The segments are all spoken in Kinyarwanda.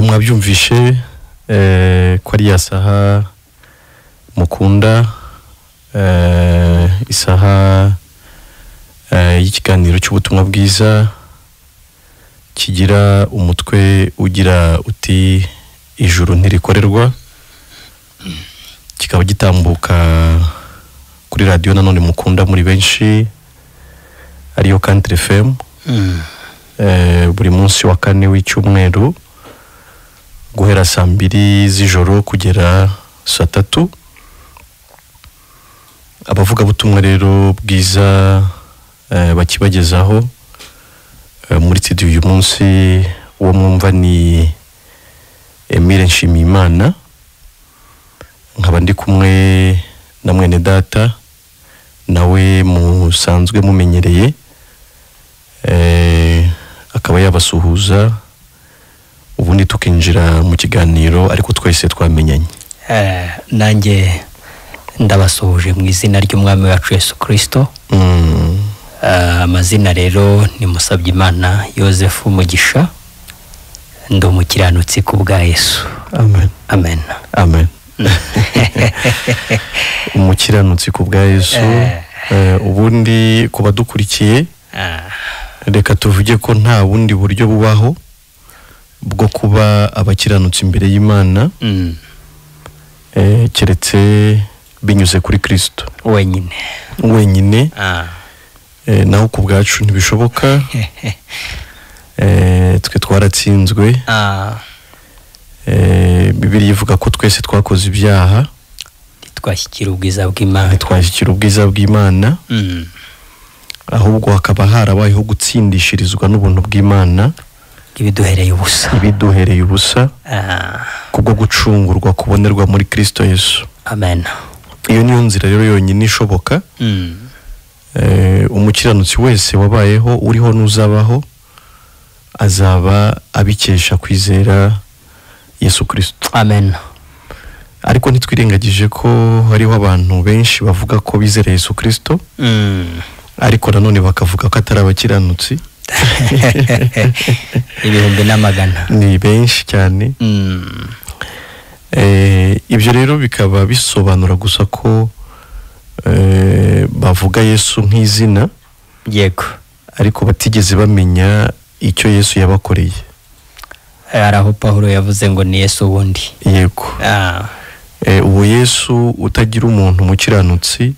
mwabyumvishe ko ari ya saha mukunda, isaha y'ikiganiro cy'ubutumwa bwiza kigira umutwe ugira uti ijuru ntirikorerwa, kikaba gitambuka kuri radio nanone mukunda muri benshi ariyo Country FM buri munsi wa kane w'icyumweru guhera saa 2 z'ijoro kugera saa 3. abavuga butumwa rero bwiza bakibagezaho muri studio uyu munsi uwo mwumva ni Emile Nshimiyimana, nkaba ndi kumwe na mwene data nawe musanzwe mumenyereye, akaba yabasuhuza ubundi tukinjira mu kiganiro ariko twese twamenyanye. Nanjye ndabasuhuje mu izina ry'umwami wacu Yesu Kristo. Amazina rero ni Musabyimana Yozefu Mugisha, ndi umukiranutsi ku bwa Yesu. Amen. Amen. Amen. Umukiranutsi ku bwa Yesu. Ubundi kuba dukurikiye reka tuvuge ko nta bundi buryo bubaho bwo kuba abakiranutsi imbere y'Imana keretse binyuze kuri Kristo wenyine. Naho ku bwacu ntibishoboka. Twe twaratsinzwe. Bibiliya ivuga ko twese twakoze ibyaha, twashyikira ubwiza bw'Imana, ahubwo hakaba harabayeho gutsindishirizwa n'ubuntu bw'Imana ibiduhereye ubusa kubwo gucungurwa kubonerwa muri Kristo Yesu. Amen. Iyo niyo nzira rero yonyine ishoboka. Umukiranutsi wese wabayeho, uriho n'uzabaho, azaba abikesha kwizera Yesu Kristo. Amen. Ariko ntitwirengagije ko hariho abantu benshi bavuga ko bizera Yesu Kristo, ariko nanone bakavuga ko atari abakiranutsi. Ibihumbi n'amagana. Ni benshi cyane. Ibyo rero bikaba bisobanura gusa ko bavuga Yesu nk'izina, yego, ariko batigeze bamenya icyo Yesu yabakoreye. Araho Paulo yavuze ngo ni Yesu wundi. Yego. Uwo Yesu utagira umuntu umukiranutsi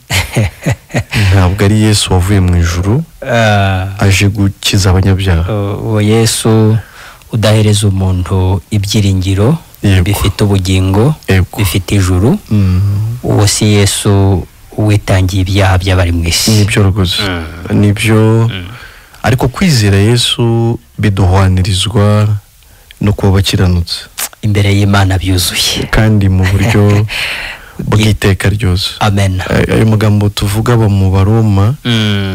ntabwo ari Yesu wavuye mu ijuru aje gukiza abanyabyaha. Uwo Yesu udahereza umuntu ibyiringiro bifite ubugingo, bifite ijuru, uwo si Yesu witangiye ibyaha by'abari mu isi. Nibyo rwose. Nibyo. Ariko kwizera Yesu biduhwanirizwa no kuba bakiranutse imbere y'Imana byuzuye kandi mu buryo bw'iteka ryose. Amen. Ayo magambo tuvuga mu Baroma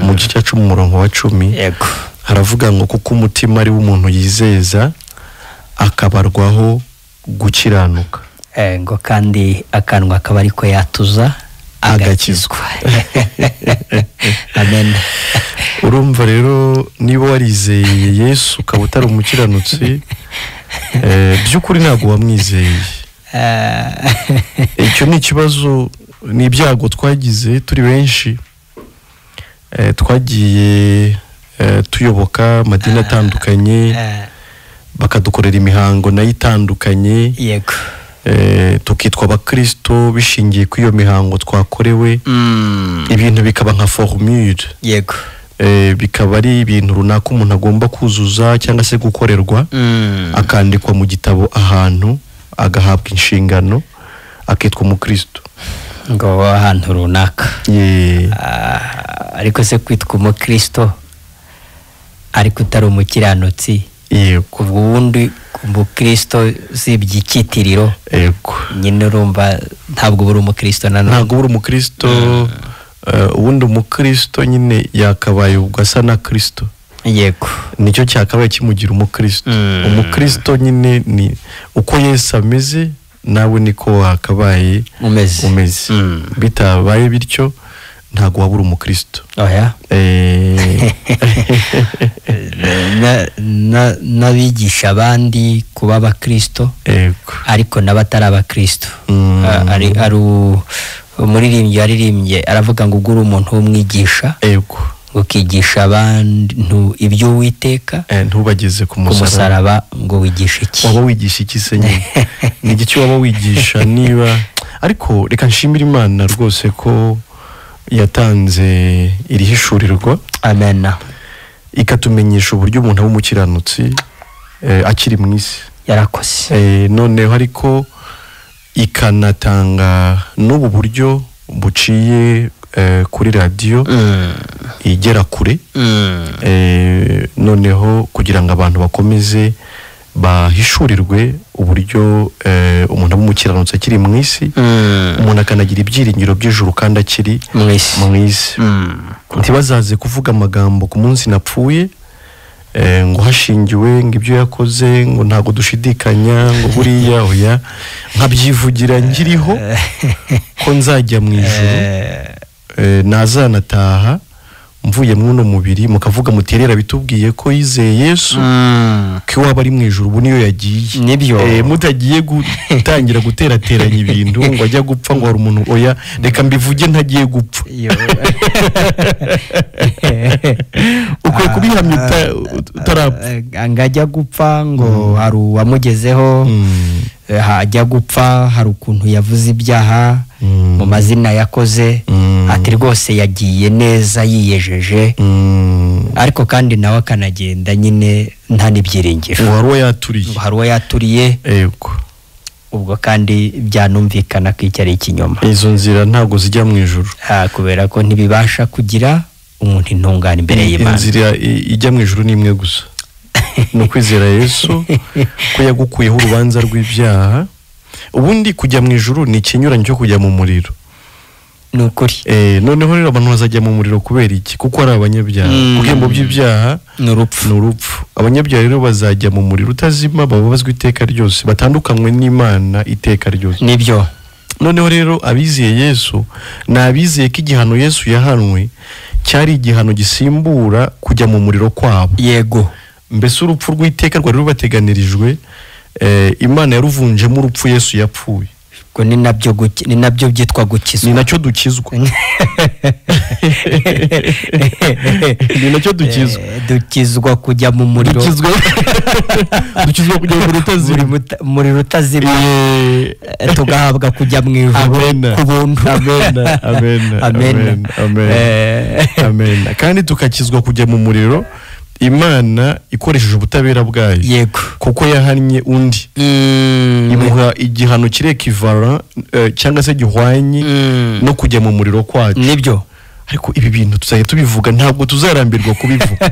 mu gice cya 10:10, yego, haravuga ngo kuko umutima ari w'umuntu yizeza akabarwaho gukiranuka, ngo kandi akanwa akaba ariko yatuza agakizwa. Amen. Urumva rero niba warizeye Yesu ukaba utari umukiranutsi, by'ukuri ntabwo wamwizeye. Icyo ni ikibazo, ni ibyago twagize turi benshi. Twagiye tuyoboka amadini atandukanye, bakadukorera imihango nayo itandukanye, yego, tukitwa abakristo bishingiye ku iyo mihango twakorewe. Ibintu bikaba nka formule, yego, bikaba ari ibintu runaka umuntu agomba kuzuza cyangwa se gukorerwa, akandikwa mu gitabo ahantu, agahabwa inshingano, akitwa umukristo ngo ahantu runaka. Ariko se kwitwa umukristo ariko utari umukiranutsi, yego, ubundi umukristo zibye ikitiriro, yego, nyine urumva ntabwo buri umukristo nanone. Ntabwo buri umukristo. Ubundi umukristo nyine yakabaye ugasa na Kristo. Yego. Nicyo cyakabaye kimugira umukristo. Umukristo nyine ni uko Yesu ameze, nawe niko wakabaye umeze. Bitabaye bityo ntago wabura umukristo. Oya. N'abigisha abandi kuba abakristo, ariko n'abatari abakristo. Ari umuririmbyi yaririmbye aravuga ngo ugura umuntu w'umwigisha, ukigisha abantu ibyo Uwiteka, ntubageze ku musaraba ngo wigisha iki? Waba wigisha iki se nyine? Ni iki waba wigisha? Niba ariko reka nshimira Imana rwose ko yatanze irihishurirwa, amen, ikatumenyesha uburyo umuntu w'umukiranutsi akiri mu isi. Yarakoze. Noneho ariko ikanatanga n'ubu buryo buciye kuri radio igera kure, noneho kugira ngo abantu bakomeze bahishurirwe uburyo umuntu w'umukiranutsi akiri mu isi, umuntu akanagira ibyiringiro by'ijuru kandi akiri mu isi. Ntibazaze kuvuga amagambo ku munsi napfuye ngo hashingiwe ngo ibyo yakoze ngo ntago dushidikanya ngo buriya oya, nkabyivugira ngiriho ko nzajya mu ijuru, nazanataha mvuye mwuno mubiri, mukavuga muterera bitubwiye ko yizeye Yesu, ko waba ari mu ijuru ubu niyo yagiye. Nibyo. Mutagiye gutangira guterateranya ibintu ngo ajya gupfa ngo hari umuntu, oya reka mbivuge ntagiye gupfa. Ukwiye kubihamya utarapfa. Ngajya gupfa ngo hari uwamugezeho, hajya gupfa hari ukuntu yavuze ibyaha mu mazina yakoze, ati rwose yagiye neza yiyejeje, ariko kandi nawe akanagenda nyine nta n'ibyiringiro. Hari uwo yaturiye. Yego. Ubwo kandi byanumvikana ko icyo ari ikinyoma. Izo nzira ntago zijya mu ijuru. Kubera ko ntibibasha kugira umuntu intungane imbere y'Imana. Inzira ijya mu ijuru ni imwe gusa, no kwizera Yesu ko yagukuyeho urubanza rw'ibyaha. Ubundi kujya mu ijuru ni ikinyuranyo cyo kujya mu muriro. Nukuri. Noneho rero abantu bazajya mu muriro kubera iki? Kuko ari abanyabyaha. Kuko by'ibyaha n'urupfu. Abanyabyaha rero bazajya mu muriro utazima, bababazwa iteka ryose, batandukanywe n'Imana iteka ryose. Nibyo. Noneho rero abizeye Yesu nabizeye ko igihano Yesu yahanwe cyari igihano gisimbura kujya mu muriro kwabo. Yego. Mbese urupfu rw'iteka rwari rubateganirijwe, Imana yaruvunjemo urupfu Yesu yapfuye. Ko ni nabyo byitwa gukizwa. Ni nacyo dukizwa. Ni nacyo dukizwa. Dukizwa kujya mu muriro. Dukizwa kujya mu muriro utazima. Tugahabwa kujya mu ijuru ku buntu. Amen. Kandi tukakizwa kujya mu muriro Imana ikoresheje ubutabera bwayo. Yego. Kuko yahannye undi, imuha igihano kirekivara cyangwa se gihwanye no kujya mu muriro kwacu. Nibyo. Ariko ibi bintu tuzajya tubivuga, ntabwo tuzarambirwa kubivuga.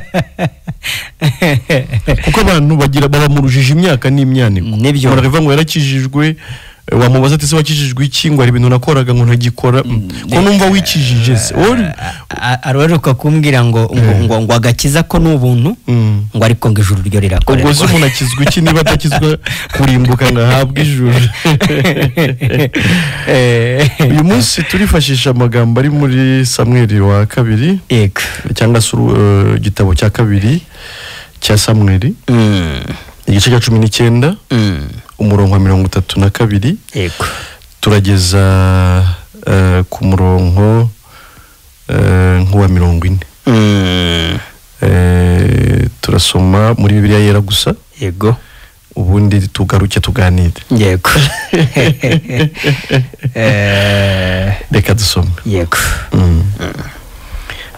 Kuko abantu baba mu rujiji imyaka n'imyaniko. Nibyo. Baravuga ngo yarakijijwe, wamubaza ati se wakijijwe iki? Ngo ari ibintu nakoraga ngo ntagikora. Ko numva wikijije se? Aruheruka kumbwira ngo agakiza ko n'ubuntu, ngo ariko ngo ijuru ryo rirakorerwa. Ubwo se umuntu akizwa iki niba atakizwa kurimbuka ngo ahabwe ijuru? Uyu munsi turifashisha amagambo ari muri Samweli wa kabiri, cyangwa se igitabo cya kabiri cya Samweli, igice cya 19, umurongo wa 32. Yego. Turageza ku murongo nk'uwa 40. Turasoma muri Bibiliya yera gusa. Yego. Ubundi tugaruke tuganire. Yego. Reka dusome. Yego.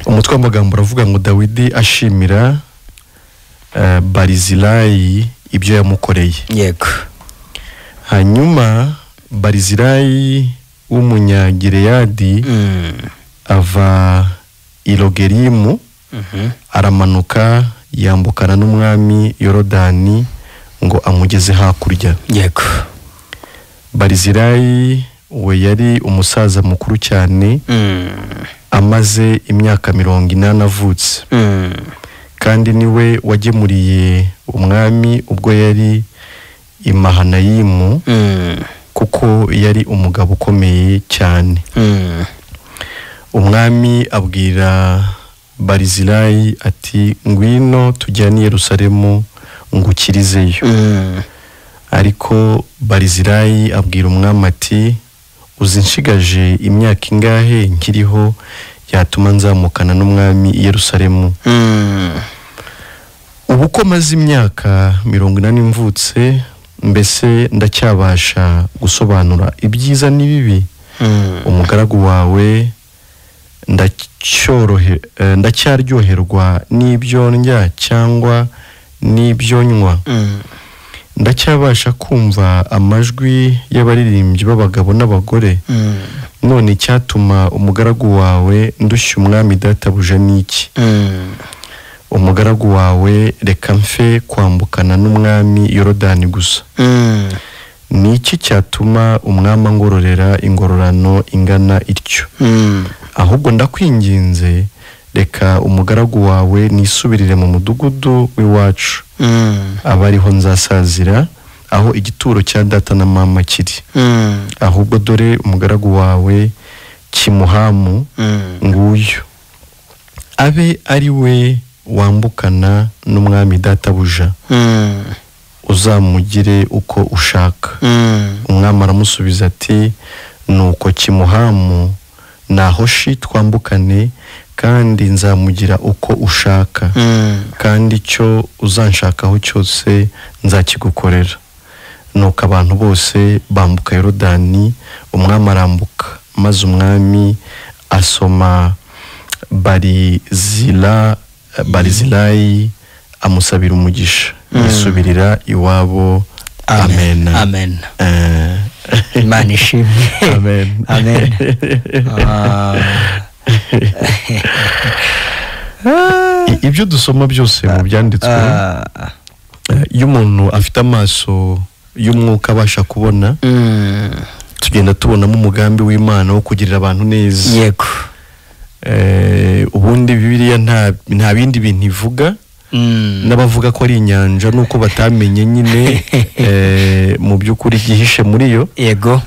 Umutwe w'amagambo uravuga ngo Dawidi ashimira Barizilayi ibyo yamukoreye. Yego. Hanyuma Barizilayi w'umunyagileyadi ava i Rogelimu, aramanuka yambukana n'umwami Yorodani ngo amugeze hakurya. Yego. Barizilayi we yari umusaza mukuru cyane, amaze imyaka 80 avutse, kandi niwe wagemuriye umwami ubwo yari i Mahanayimu, kuko yari umugabo ukomeye cyane. umwami abwira Barizilayi ati ngwino tujyane i Yerusalemu ngukirizeyo. Ariko Barizilayi abwira umwami ati uzinshigaje imyaka ingahe nkiriho yatuma nzamukana n'umwami i Yerusalemu? Ubu ko maze imyaka 80 mvutse, mbese ndacyabasha gusobanura ibyiza n'ibibi? Umugaragu wawe ndacyaryoherwa n'ibyo ndya cyangwa n'ibyo nywa? Ndacyabasha kumva amajwi y'abaririmbyi b'abagabo n'abagore? None icyatuma umugaragu wawe ndushya umwami databuja n'iki? Umugaragu wawe reka mfe kwambukana n'umwami Yorodani gusa. Ni iki cyatuma umwami angororera ingororano ingana ityo? Ahubwo ndakwinginze reka umugaragu wawe nisubirire mu mudugudu w'iwacu, abariho nzasazira, aho igituro cya data na mama kiri. Ahubwo dore umugaragu wawe Kimuhamu nguyu, abe ari we wambukana n'umwami databuja, uzamugire uko ushaka. Umwami aramusubiza ati nuko Kimuhamu nahoshi twambukane, kandi nzamugira uko ushaka, kandi icyo uzanshakaho cyose nzakigukorera. Nuko abantu bose bambuka Yorodani, umwami arambuka, maze umwami asoma Barizilayi amusabira umugisha, yisubirira iwabo. Amen. Amen. Imana ishimwe. Amen. Amen. Ibyo dusoma byose mu byanditswe, iyo umuntu afite amaso y'umwuka abasha kubona, tugenda tubonamo umugambi w'Imana wo kugirira abantu neza. Yego. Ubundi Bibiliya nta bindi bintu ivuga, n'abavuga ko ari inyanja nuko batamenye nyine mu by'ukuri gihishe muri yo. Yego.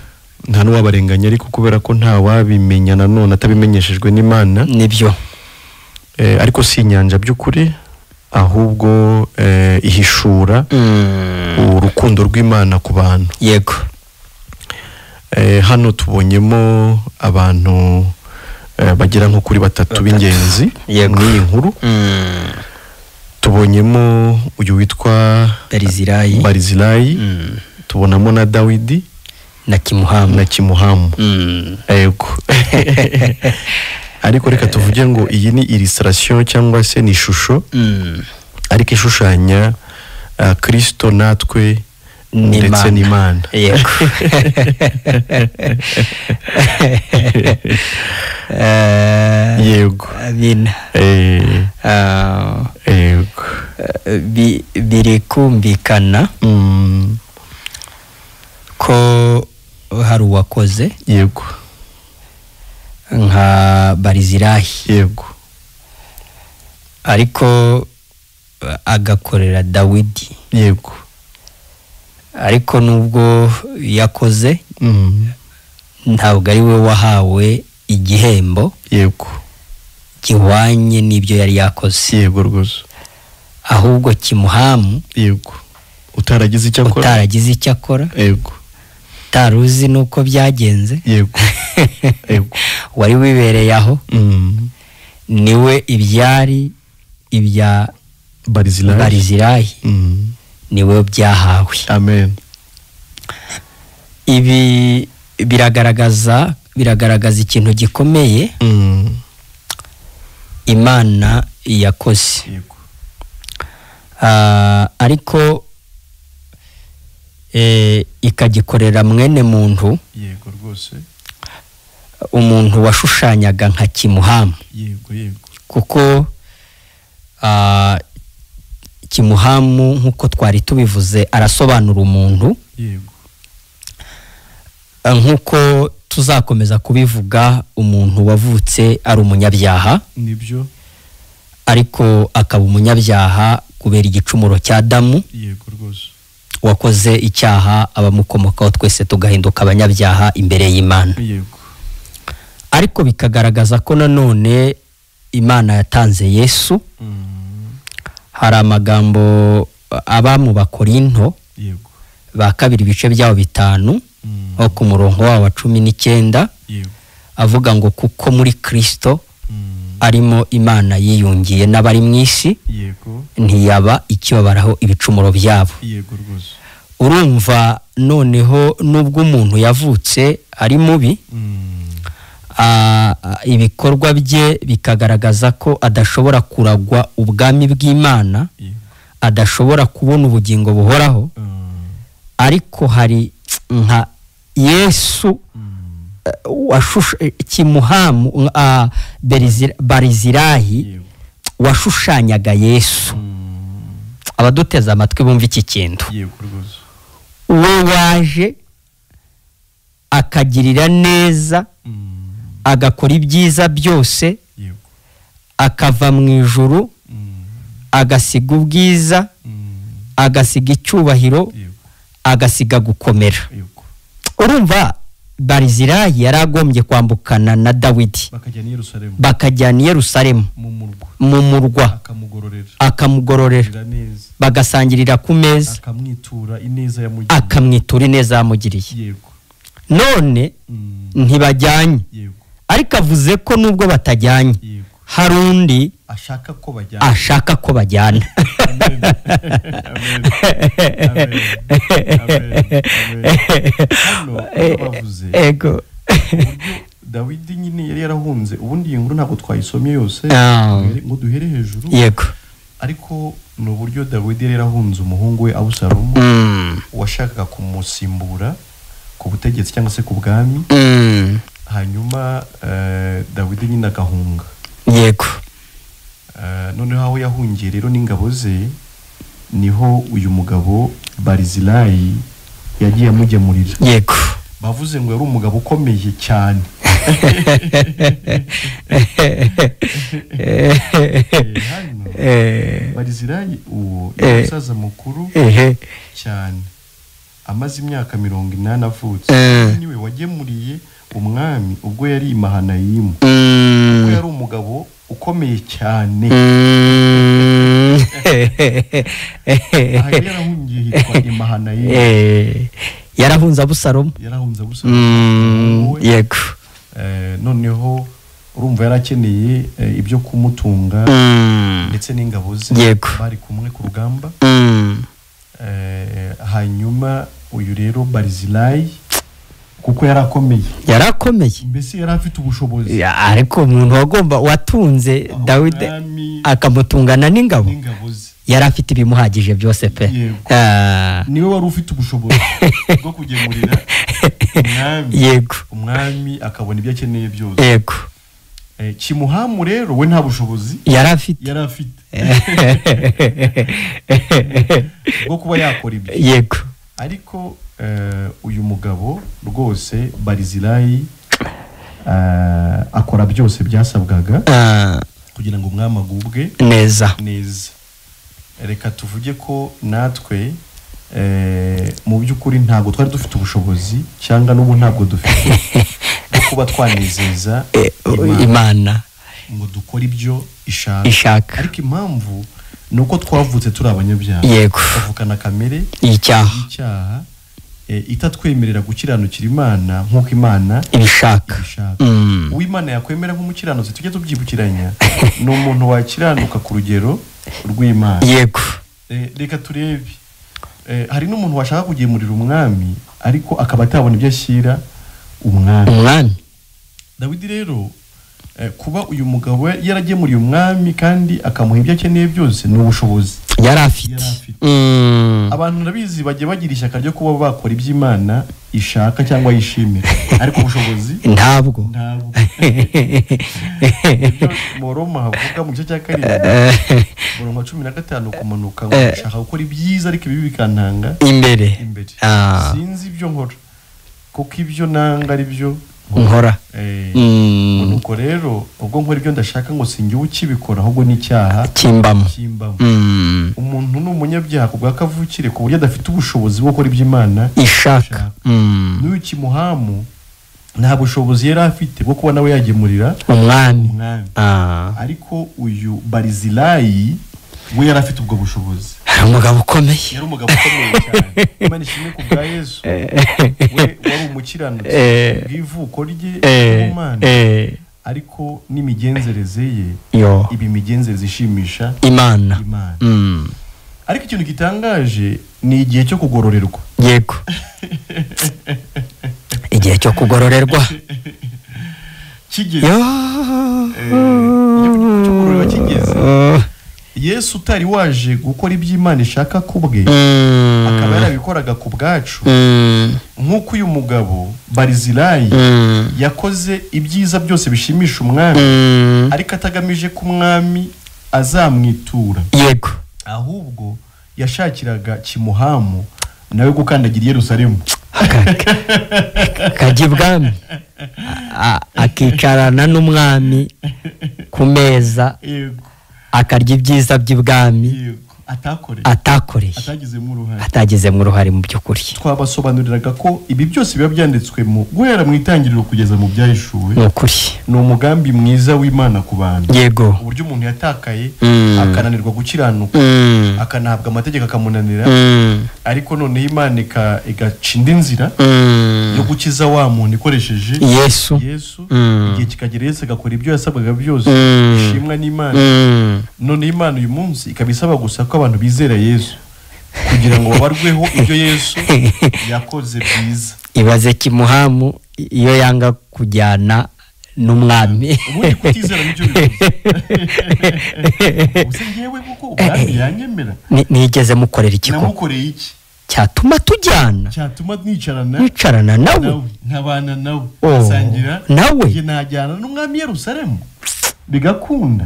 Nta n'uwabarenganya, ariko kubera ko nta wabimenya nanone atabimenyeshejwe n'Imana. Nibyo. Ariko si inyanja by'ukuri, ahubwo ihishura urukundo rw'Imana ku bantu. Yego. Hano tubonyemo abantu bagera nko kuri 3 b'ingenzi muri iyi nkuru. Tubonyemo uyu witwa Barizilayi, tubonamo na Dawidi na Kimuhamu. Yego. Ariko reka tuvuge ngo iyi ni illustration cyangwa se ni ishusho, ariko ishushanya Kristo natwe ndetse n'Imana. Yego. Yego. Abina. Yego. Biri kumvikana ko hari uwakoze. Yego. Nka Barizilayi. Yego. Ariko agakorera Dawidi. Yego. Ariko nubwo yakoze, ntabwo ari we wahawe igihembo. Yego. Gihwanye n'ibyo yari yakoze. Yego rwose. Ahubwo Kimuhamu. Yego. Utaragize icyo akora. Yego. Taruzi nuko byagenze. Yego. Yego. Wari wibereye aho. Niwe ibyari ibya Barizilayi. Niwe byahawe. Amen. Ibi biragaragaza ikintu gikomeye Imana yakoze. Yego. Ariko ikagikorera mwene muntu. Yego rwose. Umuntu washushanyaga nka Kimuhamu. Yego. Yego. Kuko Kimuhamu nkuko twari tubivuze arasobanura umuntu. Yego. Nkuko tuzakomeza kubivuga, umuntu wavutse ari umunyabyaha. Nibyo. Ariko akaba umunyabyaha kubera igicumuro cya Adamu. Yego rwose. Wakoze icyaha, abamukomokaho twese tugahinduka abanyabyaha imbere y'Imana. Yego. ariko bikagaragaza ko nanone Imana yatanze Yesu. Hari amagambo aba mu Bakorinto ba kabiri bice byaho 5 aho ku murongo wa 19 avuga ngo kuko muri Kristo arimo Imana yiyungiye n'abari mu isi ntiyaba ikibabaraho ibicumuro byabo. Urumva noneho nubwo umuntu yavutse ari mubi, ibikorwa bye bikagaragaza ko adashobora kuragwa ubwami bw'Imana, adashobora kubona ubugingo buhoraho, ariko hari nka Yesu Kimuhamu Barizirahi washushanyaga Yesu. Abaduteze amatwi bumva iki kintu, uwo waje akagirira neza, agakora ibyiza byose, akava mu ijuru, agasiga ubwiza, agasiga icyubahiro, agasiga gukomera. Urumva Barizirayi yaragombye kwambukana na Dawidi bakajyana i Yerusalemu mu murwa, akamugororera, bagasangirira ku meza, akamwitura ineza yamugiriye. None ntibajyanye, ariko avuze ko nubwo batajyanye hari undi ashaka ko bajyana. Ego Dawidi nyine yari yarahunze, ubundi iyi nkuru ntabwo twayisomye yose ngo duhere hejuru. Yego, ariko ni uburyo Dawidi yari yarahunze umuhungu we Abusalomu washakaga kumusimbura ku butegetsi cyangwa se ku bwami. Hanyuma Dawidi nyine agahunga. Yego, noneho aho yahungiye rero n'ingabo ze niho uyu mugabo Barizirayi yagiye amugemurira. Yego, bavuze ngo yari umugabo ukomeye cyane. Barizirayi uwo umusaza mukuru cyane, amaze imyaka 80 avutse. Niwe wagemuriye umwami ubwo yari i Mahanayimu. Ubwo yari umugabo ukomeye cyane. Aha yarahungiye hitwa i Mahanayimu. Yarahunze Abusalomu. Yego, noneho urumva yarakeneye ibyo kumutunga ndetse n'ingabo ze bari kumwe ku rugamba. Hanyuma uyu rero Barizirayi kuko yarakomeye, mbese yari afite ubushobozi, ariko umuntu wagomba watunze Dawidi akamutungana n'ingabo yari afite ibimuhagije byose pe. Niwe wari ufite ubushobozi bwo kugemurira umwami. Yego, umwami akabona ibyo akeneye byose. Yego, Kimuhamu rero we nta bushobozi yari afite bwo kuba yakora ibyo. Yego, ariko uyu mugabo rwose Barizirayi akora byose byasabwaga kugira ngo umwami agubwe neza. Reka tuvuge ko natwe mu by'ukuri ntabwo twari dufite ubushobozi cyangwa n'ubu ntabwo dufite bwo kuba twanezeza Imana ngo dukore ibyo ishaka. Ariko impamvu ni uko twavutse turi abanyabyaha. Yego, tuvukana kamere y'icyaha itatwemerera gukiranukira Imana nk'uko Imana ibishaka. Uw'Imana yakwemera nk'umukiranutsi tujye tubyibukiranya ni umuntu wakiranuka ku rugero rw'Imana. Yego, reka turebe, hari n'umuntu washaka kugemurira umwami ariko akaba atabona ibyo ashyira umwami. Dawidi rero kuba uyu mugabo yaragemuriye umwami kandi akamuha ibyo akeneye byose ni ubushobozi yari afite. Abantu ndabizi bagiye bagira ishyaka ryo kuba bakora iby'Imana ishaka cyangwa yishimira, ariko ubushobozi ntabwo. Mu Roma havuga mu gice cya 7 murongo 15 kumanuka ngo ushaka gukora ibyiza ariko ibi bikantanga imbere. Sinzi ibyo nkora kuko ibyo nanga ari byo nkora. Nuko rero ubwo nkora ibyo ndashaka ngo sinjye ukibikora ahubwo n'icyaha kimbamo. Umuntu ni umunyabyaha ku bwa kavukire ku buryo adafite ubushobozi bwo gukora iby'Imana ishaka. N'uyu Kimuhamu nta bushobozi yari afite bwo kuba nawe yagemurira umwami. Ariko uyu Barizilayi we yari afite ubwo bushobozi. Umugabo ukomeye. Yari umugabo ukomeye cyane. Imana ishimwe ku bwa Yesu. We wari umukiranutsi bw'ivuko rye n'Imana. Ariko n'imigenzereze ye ibi migenzereze ishimisha Imana. Ariko ikintu gitangaje ni igihe cyo kugororerwa. Yego. Igihe cyo kugororerwa kigeze. Yesu utari waje gukora iby'Imana ishaka kubwe akaba yarabikoraga ku bwacu nk'uko uyu mugabo Barizilayi yakoze ibyiza byose bishimisha umwami ariko atagamije ko umwami azamwitura. Yego. Ahubwo yashakiraga Kimuhamu nawe gukandagira Yerusalemu kajya ibwami akicarana n'umwami ku meza akarya ibyiza by'ibwami atakoreye atagizemo uruhare mu by'ukuri. Twabasobanuriraga ko ibi byose biba byanditswe mu guhera mu itangiriro kugeza mu byahishuwe. Ni umugambi mwiza w'Imana ku bantu. Yego. Uburyo umuntu yatakaye akananirwa gukiranuka akanahabwa amategeko akamunanira ariko noneho Imana igaca indi nzira yo gukiza wa muntu ikoresheje Yesu. Igihe kikagera Yesu agakora ibyo yasabwaga byose ishimwa n'Imana. Noneho Imana uyu munsi ikabisaba gusa ko abantu bizera Yesu kugira ngo babarweho ibyo Yesu yakoze byiza. Ibaze Kimuhamu iyo yanga kujyana n'umwami. Ubundi kutizera n'ibyo bivuze. Usengewe kuko ubwami yanyemera. Nigeze mukorera iki ko? Namukoreye iki? Cyatuma tujyana. Cyatuma nicarana nawe. Nkabana nawe. Asangira nawe. Nge najyana n'umwami Yerusalemu. Bigakunda.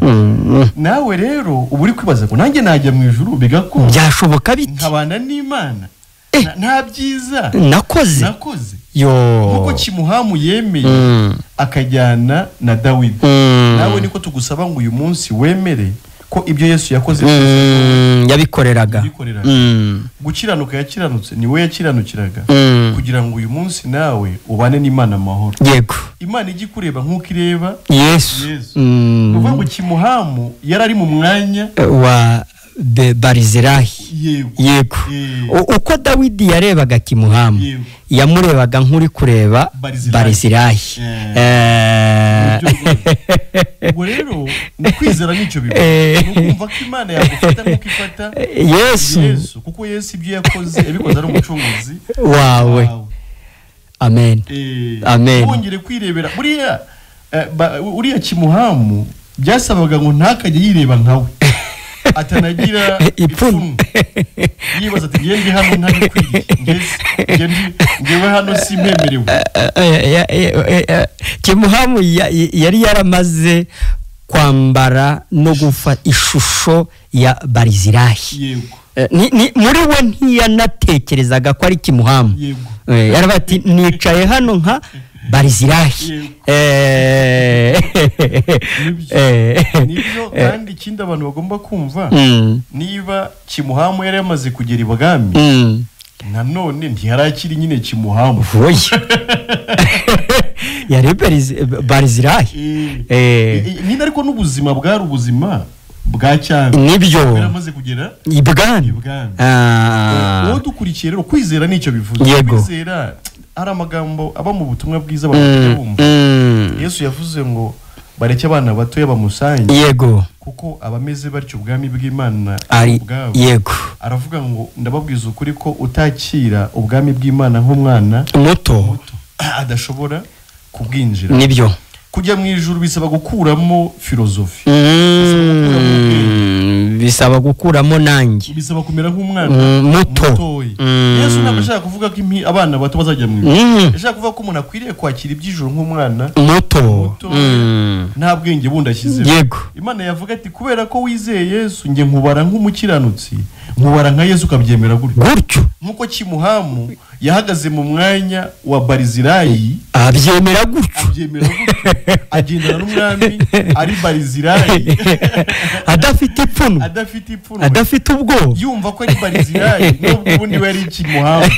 Nawe rero ubu uri kwibaza ko nanjye najya mu ijuru bigakunda. Byashoboka bite? Nkabana n'Imana. Nta byiza nakoze. Kuko Kimuhamu yemeye akajyana na Dawidi. Nawe niko tugusaba ngo uyu munsi wemere ko ibyo Yesu yakoze yabikoreraga. Gukiranuka yakiranutse ni we yakiranukiraga kugira ngo uyu munsi nawe ubane n'Imana amahoro. Yego. Imana ijye kureba nk'uko ireba Yesu. Nuvuga ngo Kimuhamu yari ari mu mwanya wa Barizilayi. Yego. Uko Dawidi yarebaga Kimuhamu yamurebaga nk'uri kureba Barizilayi. Ubwo rero ni kwizera n'icyo bivuga. Nukumva ko Imana yagufata nk'uko ifata Yesu kuko Yesu ibyo yakoze yabikoze ari umucunguzi wawe. Amen. Wongere kwirebera uriya Kimuhamu byasabaga ngo ntakajye yireba nkawe atanagira ipfunwe yibaza ati ngende hano ntabikwiriye ngewe hano simpemerewe. Kimuhamu yari yaramaze kwambara no gufa ishusho ya Barizilayi. Muri we ntiyanatekerezaga ko ari Kimuhamu. Yaravuga ati nicaye hano nka Barizilayi. Nibyo kandi ikindi abantu bagomba kumva niba Kimuhamu yari yamaze kugera ibwami nanone ntiharakiri nyine Kimuhamu. Yari Barizilayi. Nyine ariko n'ubuzima bwari ubuzima bwa cyane. Nibyo. Yaramaze kugera ibwami. Wowe dukurikiye rero kwizera nicyo bivuze. Kwizera hari amagambo aba mu butumwa bwiza bumva. Yesu yavuze ngo bareke abana bato bamusange. Yego. Kuko abameze batyo ubwami bw'Imana ari yego. Aravuga ngo ndababwiza ukuri ko utakira ubwami bw'Imana nk'umwana muto adashobora kubwinjira. Nibyo. Kujya mu ijuru bisaba gukuramo filozofi. Bisaba gukuramo nanjye. Bisaba kumera nk'umwana muto. Yesu ntabwo ashaka kuvuga ko abana bato bazajya mu ijuru. Ashaka kuvuga ko umuntu akwiriye kwakira iby'ijuru nk'umwana muto. Nta bwenge bundi ashyizeho. Yego. Imana yavuga ati kubera ko wizeye Yesu nge nkubara nk'umukiranutsi nkubara nka Yesu ukabyemera gutyo. Nkuko Kimuhamu yahagaze mu mwanya wa Barizilayi abyemera gutyo. Agendana n'umwami ari Barizilayi adafite ipfunwe. Adafite ubwoba. Yumva ko ari Barizilayi nubwo ubundi we ari Kimuhamu.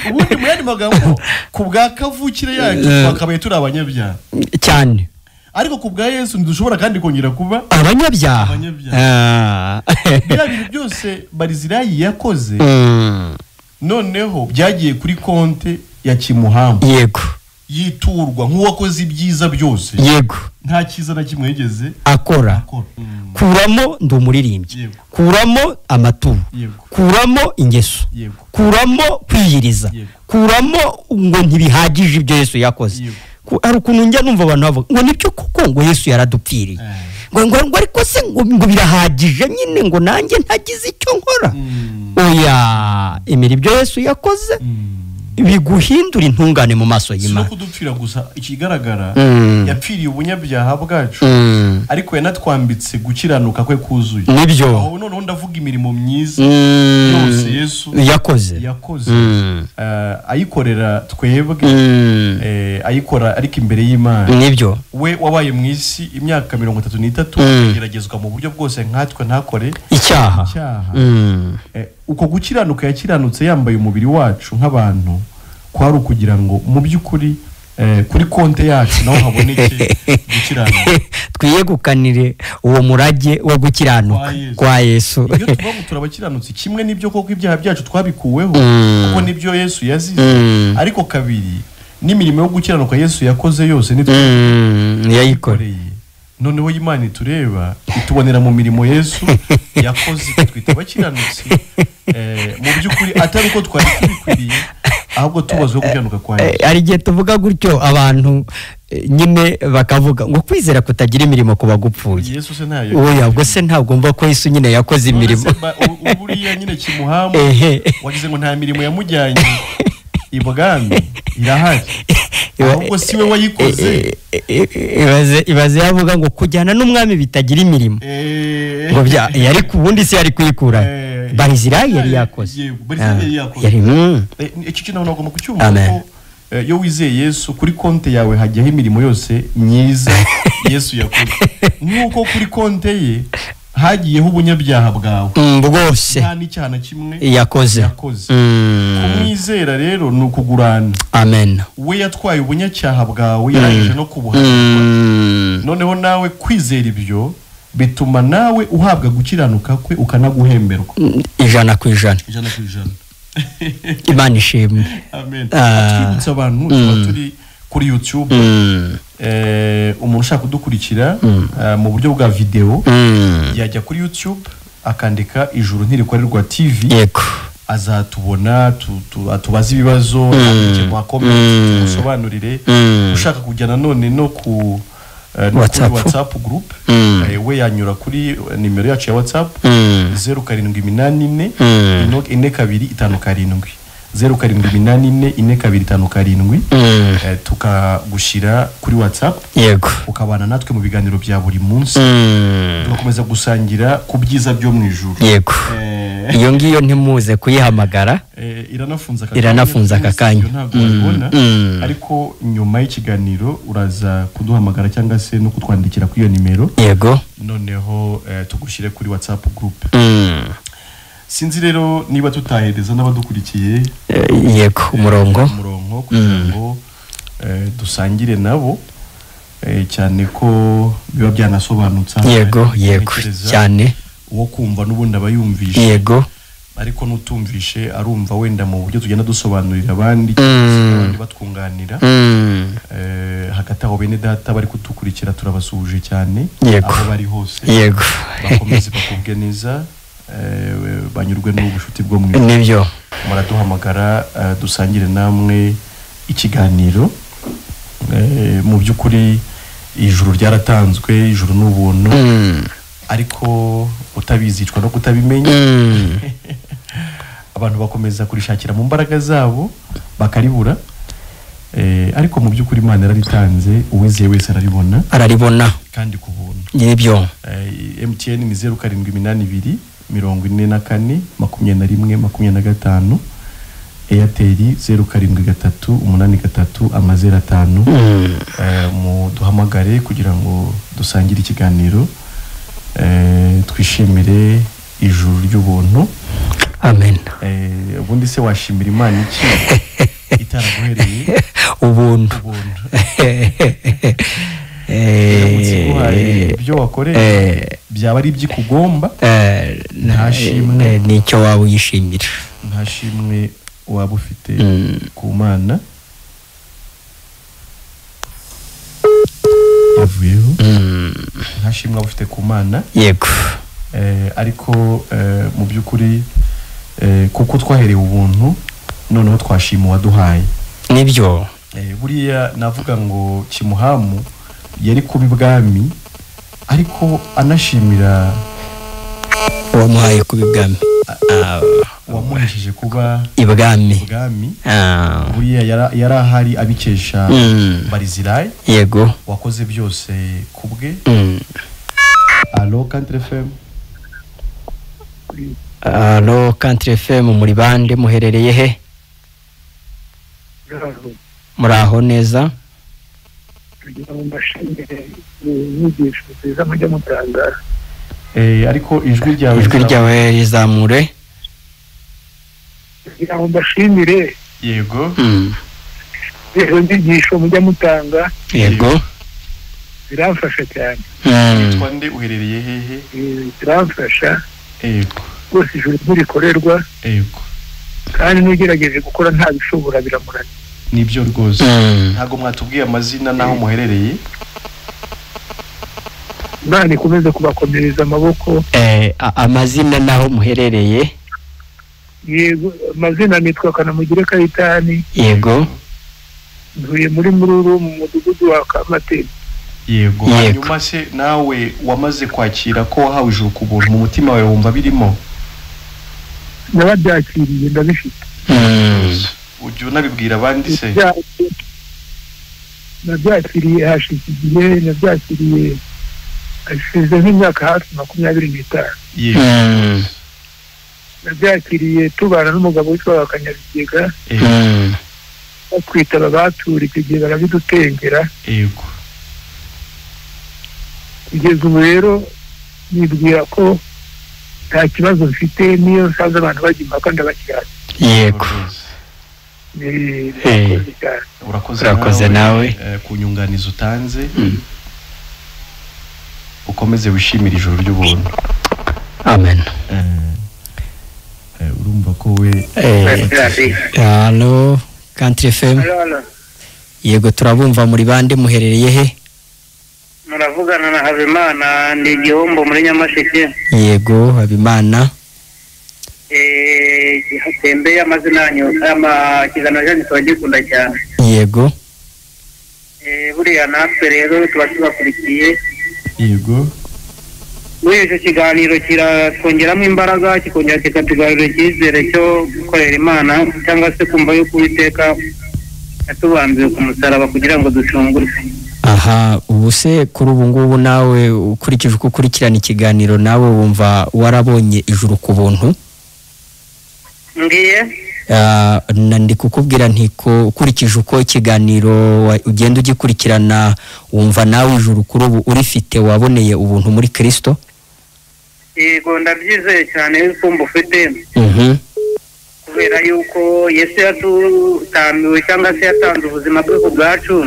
ubundi mu yandi magambo ku bwa kavukire yacu twakabaye turi abanyabyaha cyane, ariko ku bwa Yesu ntidushobora kandi kongera kuba abanyabyaha. Biriya bintu byose Barizirayi yakoze noneho byagiye kuri konte ya Kimuhamu. Yego. Yiturwa nk'uwakoze ibyiza byose. Yego. Nta cyiza na kimwe yigeze akora. Kuramo ndi umuririmbyi, kuramo amaturo, kuramo ingeso, kuramo kwiyiriza, kuramo ngo ntibihagije ibyo Yesu yakoze. Ari ukuntu njya numva abantu bavuga ngo nibyo kuko ngo Yesu yaradupfiriye, ngo ariko se ngo birahagije nyine ngo nanjye ntagize icyo nkora. Oya, emera ibyo Yesu yakoze biguhindura intungane mu maso y'Imana. Sino kudupfira gusa, ikigaragara yapfiriye ubunyabyaha bwacu, ariko yanatwambitse gukiranuka kwe kuzuye. Nibyo. Aho noneho ndavuga imirimo myiza yose Yesu yakoze ayikorera twebwe, ayikora ariko imbere y'Imana. Nibyo. We wabaye mu isi imyaka 33 ageragezwa mu buryo bwose nkatwe ntakore icyaha. Uko gukiranuka yakiranutse yambaye umubiri wacu nk'abantu, kwari ukugira ngo mu by'ukuri kuri konte yacu naho haboneke gukiranuka. Twiyegukanire uwo murage wo gukiranuka kwa Yesu. Iyo tuba turabakiranutse kimwe n'ibyo koko ibyaha byacu twabikuweho, kuko nibyo Yesu yazize, ariko kabiri n'imirimo yo gukiranuka Yesu yakoze yose nitwe yayikoreye. Noneho Imana itureba itubonera mu mirimo Yesu yakoze, twita abakiranutsi mu by'ukuri atari uko twari tubikwiriye, ahubwo tubazwe gukiranuka kwa Yesu. Ari gihe tuvuga gutyo abantu nyine bakavuga ngo kwizera kutagira imirimo kuba gupfuye. Yesu se ntayo. Oya, ubwo se ntagomba ko Yesu nyine yakoze imirimo. Uburiya nyine Kimuhamu wagize ngo nta mirimo yamujyanye ibwami irahari, ahubwo siwe wayikoze. Ibaze yavuga ngo kujyana n'umwami bitagira imirimo ngo bya yari kubundi se yari kuyikura. Barizirayi yari yakoze. Iki kintu nagomba kucyumva ko yo wizeye Yesu kuri konte yawe hajyaho imirimo yose myiza Yesu yakoze, nk'uko kuri konte ye hagiyeho ubunyabyaha bwawe bwose, nta n'icyaha na kimwe yakoze. Kumwizera rero ni ukugurana. Amen. We yatwaye ubunyacyaha bwawe, yarangije no kubuhanirwa. Noneho nawe kwizera ibyo bituma nawe uhabwa gukiranuka kwe ukanaguhemberwa 100%. Imana ishimwe. Amen. Twibutsa abantu tuba turi kuri YouTube, umuntu ushaka kudukurikira mu buryo bwa video yajya kuri YouTube akandika Ijuru Ntirikorerwa TV. Yego. Azatubona, tubaza ibibazo, mu comment musobanurire. Ushaka kujyana none no ku WhatsApp group, we yanyura kuri nimero yacu ya WhatsApp 0784 4257 0784 tukagushira kuri WhatsApp. Yego. Ukabana natwe mu biganiro bya buri munsi, tugakomeza gusangira ku byiza byo mu ijuru. Yego. Iyo ngiyo ntimuze kuyihamagara, iranafunza aka kanya, ntabwo wabibona, ariko nyuma y'ikiganiro uraza kuduhamagara cyangwa se no kutwandikira kuri iyo nimero. Yego. Noneho tugushyire kuri WhatsApp group. Sinzi rero niba tutahereza n'abadukurikiye yego umurongo kugira ngo dusangire nabo, cyane ko biba byanasobanutse. Yego cyane uwo kumva n'ubundi abayumvishe. Yego. Ariko nutumvishe arumva wenda mu buryo tugenda dusobanurira abandi batwunganira. Hagati aho bene data bari kudukurikira turabasuhuje cyane aho bari hose. Yego. Bakomeze bakubwe neza, banyurwe n'ubushuti bwo mwe. Nibyo. Muraduhamagara dusangire namwe ikiganiro. Mu by'ukuri ijuru ryaratanzwe, ijuru n'ubuntu, ariko utabizicwa no kutabimenya. Abantu bakomeza kurishakira mu mbaraga zabo bakaribura, ariko mu by'ukuri Imana yararitanze, uwizeye wese araribona kandi ku buntu. Nibyo. MTN ni 0782 44 21 25, Airtel 07388305. Muduhamagare kugira ngo dusangire ikiganiro, twishimire ijuru ry'ubuntu amen. Ubundi se washimira Imana iki itaraguhereye ubuntu ibyo wakoreye byaba ari iby'ikugomba nta shimwe nicyo waba uyishimira, nta shimwe waba ufite ku Mana yavuyeho, nta shimwe waba ufite ku Mana. Yego. Ariko mu by'ukuri kuko twaherewe ubuntu noneho twashima uwaduhaye. Nibyo. Buriya navuga ngo Kimuhamu yari kuba ibwami ariko anashimira wamuhaye kuba ibwami, wamuhesheje kuba ibwami. Buriya yari ahari abikesha Barizilai. Yego. Wakoze byose kubwe. Allo Country FM. Allo Country FM, muri bande muherereye he? Muraho neza? Ariko ijwi ryawe rizamure. Mbashimire. Yego. Izo nyigisho mujya mutanga. Yego. Biramfasha cyane. Witwa nde, uherereye hehe? Biramfasha. Yego. Rwose ijuru rikorerwa. Yego. Kandi n'ugerageje gukora nta bishobora biramuranye. Nibyo rwose. Ntago mwatubwiye amazina naho muherereye? Imana ikomeze kubakomereza amaboko. Amazina naho muherereye? Yego, amazina nitwa Kanamugire Kayitani. Yego. Ntuye muri Mururu mu mudugudu wa Kamateni. Yego. Hanyuma se nawe wamaze kwakira ko wahawe ijuru ku buntu, mu mutima wawe wumva birimo? Nababyakiriye ndabifite. Ujye unabibwira abandi se? Nabyakiriye hashize igihe, nabyakiriye hashize nk'imyaka hafi 25. Yego. Nabyakiriye tubana n'umugabo witwa Kanyabigega. Batwitaba batura icyo gihe barabidutengera. Yego. Kugeza ubu rero nibwira ko nta kibazo mfite, niyo nsanze abantu bajya impaka ndabakirana. Yego. Urakoze nawe ku nyunganizi utanze. Ukomeze wishimira ijoro ry'ubuntu. Amen. Urumva ko we Allo Country FM. Yego, turabumva. muri bande muherereye he? Muravugana na Habimana, ndi Gihombo muri Nyamasheke. Yego, Habimana. Hatembe amazina yanyu kigano cyane twagikunda cyane. Yego. Buriya natwe rero tuba tubakurikiye. Yego. Muri icyo kiganiro kiratwongeramo imbaraga, kikongera kikatugarurira icyizere cyo gukorera Imana, cyangwa se kumva yuko Uwiteka yatubambiwe ku musaraba kugira ngo ducungurwe. Aha, ubu se kuri ubu ngubu nawe ukurikije uko ukurikirana ikiganiro, nawe wumva warabonye ijuru ku buntu? Ngiye ndi kukubwira ntiko ukurikije uko ikiganiro ugenda ugikurikirana, wumva nawe ijuru kuri ubu urifite, waboneye ubuntu muri Kristo? Yego, ndabyizeye cyane yuko mbufite. Kubera yuko Yesu yatutamiwe cyangwa se yatanze ubuzima bwe ku bwacu.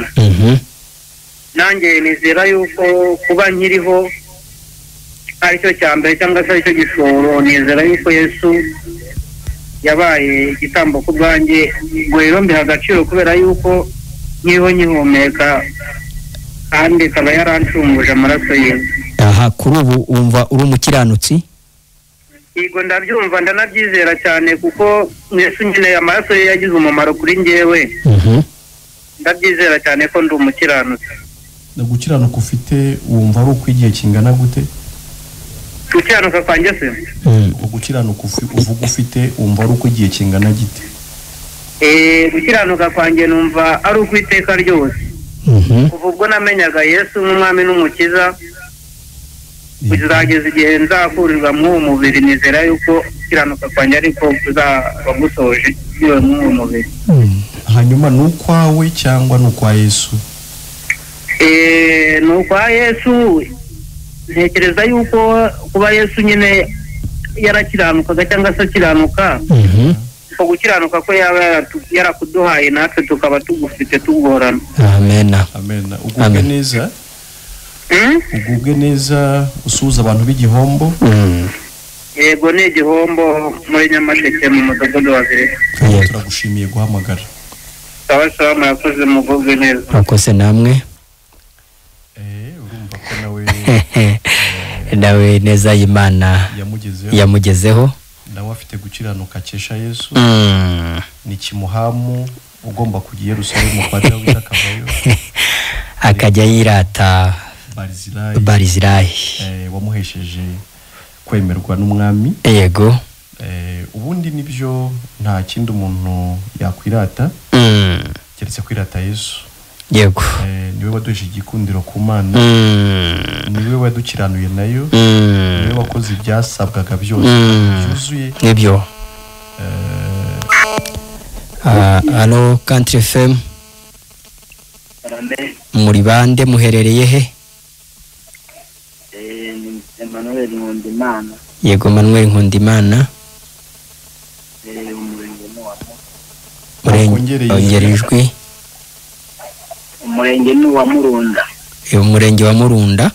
Nanjye nizera yuko kuba nkiriho aricyo cyambere cyangwa se aricyo gishoro. Nizera yuko Yesu yabaye igitambo ku bwanjye, ngo rero mbiha agaciro kubera yuko nkiriho nkihumeka kandi akaba yarancunguje amaraso ye. Aha, kuri ubu wumva uri umukiranutsi? Yego, ndabyumva ndanabyizera cyane kuko Yesu nyine amaraso ye yagize umumaro kuri njyewe. Ndabyizera cyane ko ndi umukiranutsi. Gukiranuka ufite wumva ari uko igihe kingana gute? Gukiranuka kwanjye se? Gukiranuka uvuga ufite wumva ari uko igihe kingana gite? Gukiranuka kwanjye numva ari uko iteka ryose. Kuva ubwo namenyaga Yesu nk'umwami n'umukiza kuzageza igihe nzakurirwa mu mubiri, nizera yuko gukiranuka kwanjye ariko kuzaba gusoje iyo mu mubiri. Hanyuma ni ukwawe cyangwa ni ukwa Yesu? Ni ukwa Yesu. Ntekereza yuko kuba Yesu nyine yarakiranukaga cyangwa se akiranuka ko gukiranuka ko yaba yarakuduhaye natwe tukaba tugufite tugorana. Amena. Amena. Ugubwe neza. Ugubwe neza usuza abantu b'igihombo. Yego ni igihombo muri Nyamasheke mu mudogodo wa Vireka. Turagushimiye guhamagara. Sawa murakoze mugubwe neza. Murakoze namwe. Urumva ko nawe neza y'Imana yamugezeho. Nawe afite gukiranuka akesha Yesu. Ni kimuhamu ugomba kujya Yerusalemu kwa Dawidi akavayo. Akajya yirata Barizirayi. Wamuhesheje kwemerwa n'umwami. Yego. Ubundi nibyo nta kindi umuntu yakwirata. Keretse kwirata Yesu. Yego. Niwe waduhesheje igikundiro ku Mana. Niwe wadukiranuye nayo. Niwe wakoze ibyasabwaga byose byuzuye. Nibyo. Halo Country FM. Muri bande muherereye he? Emmanuel Nkundimana. Yego Emmanuel Nkundimana. Ongera ijwi. Umurenge ni wa Murunda. Umurenge wa Murunda.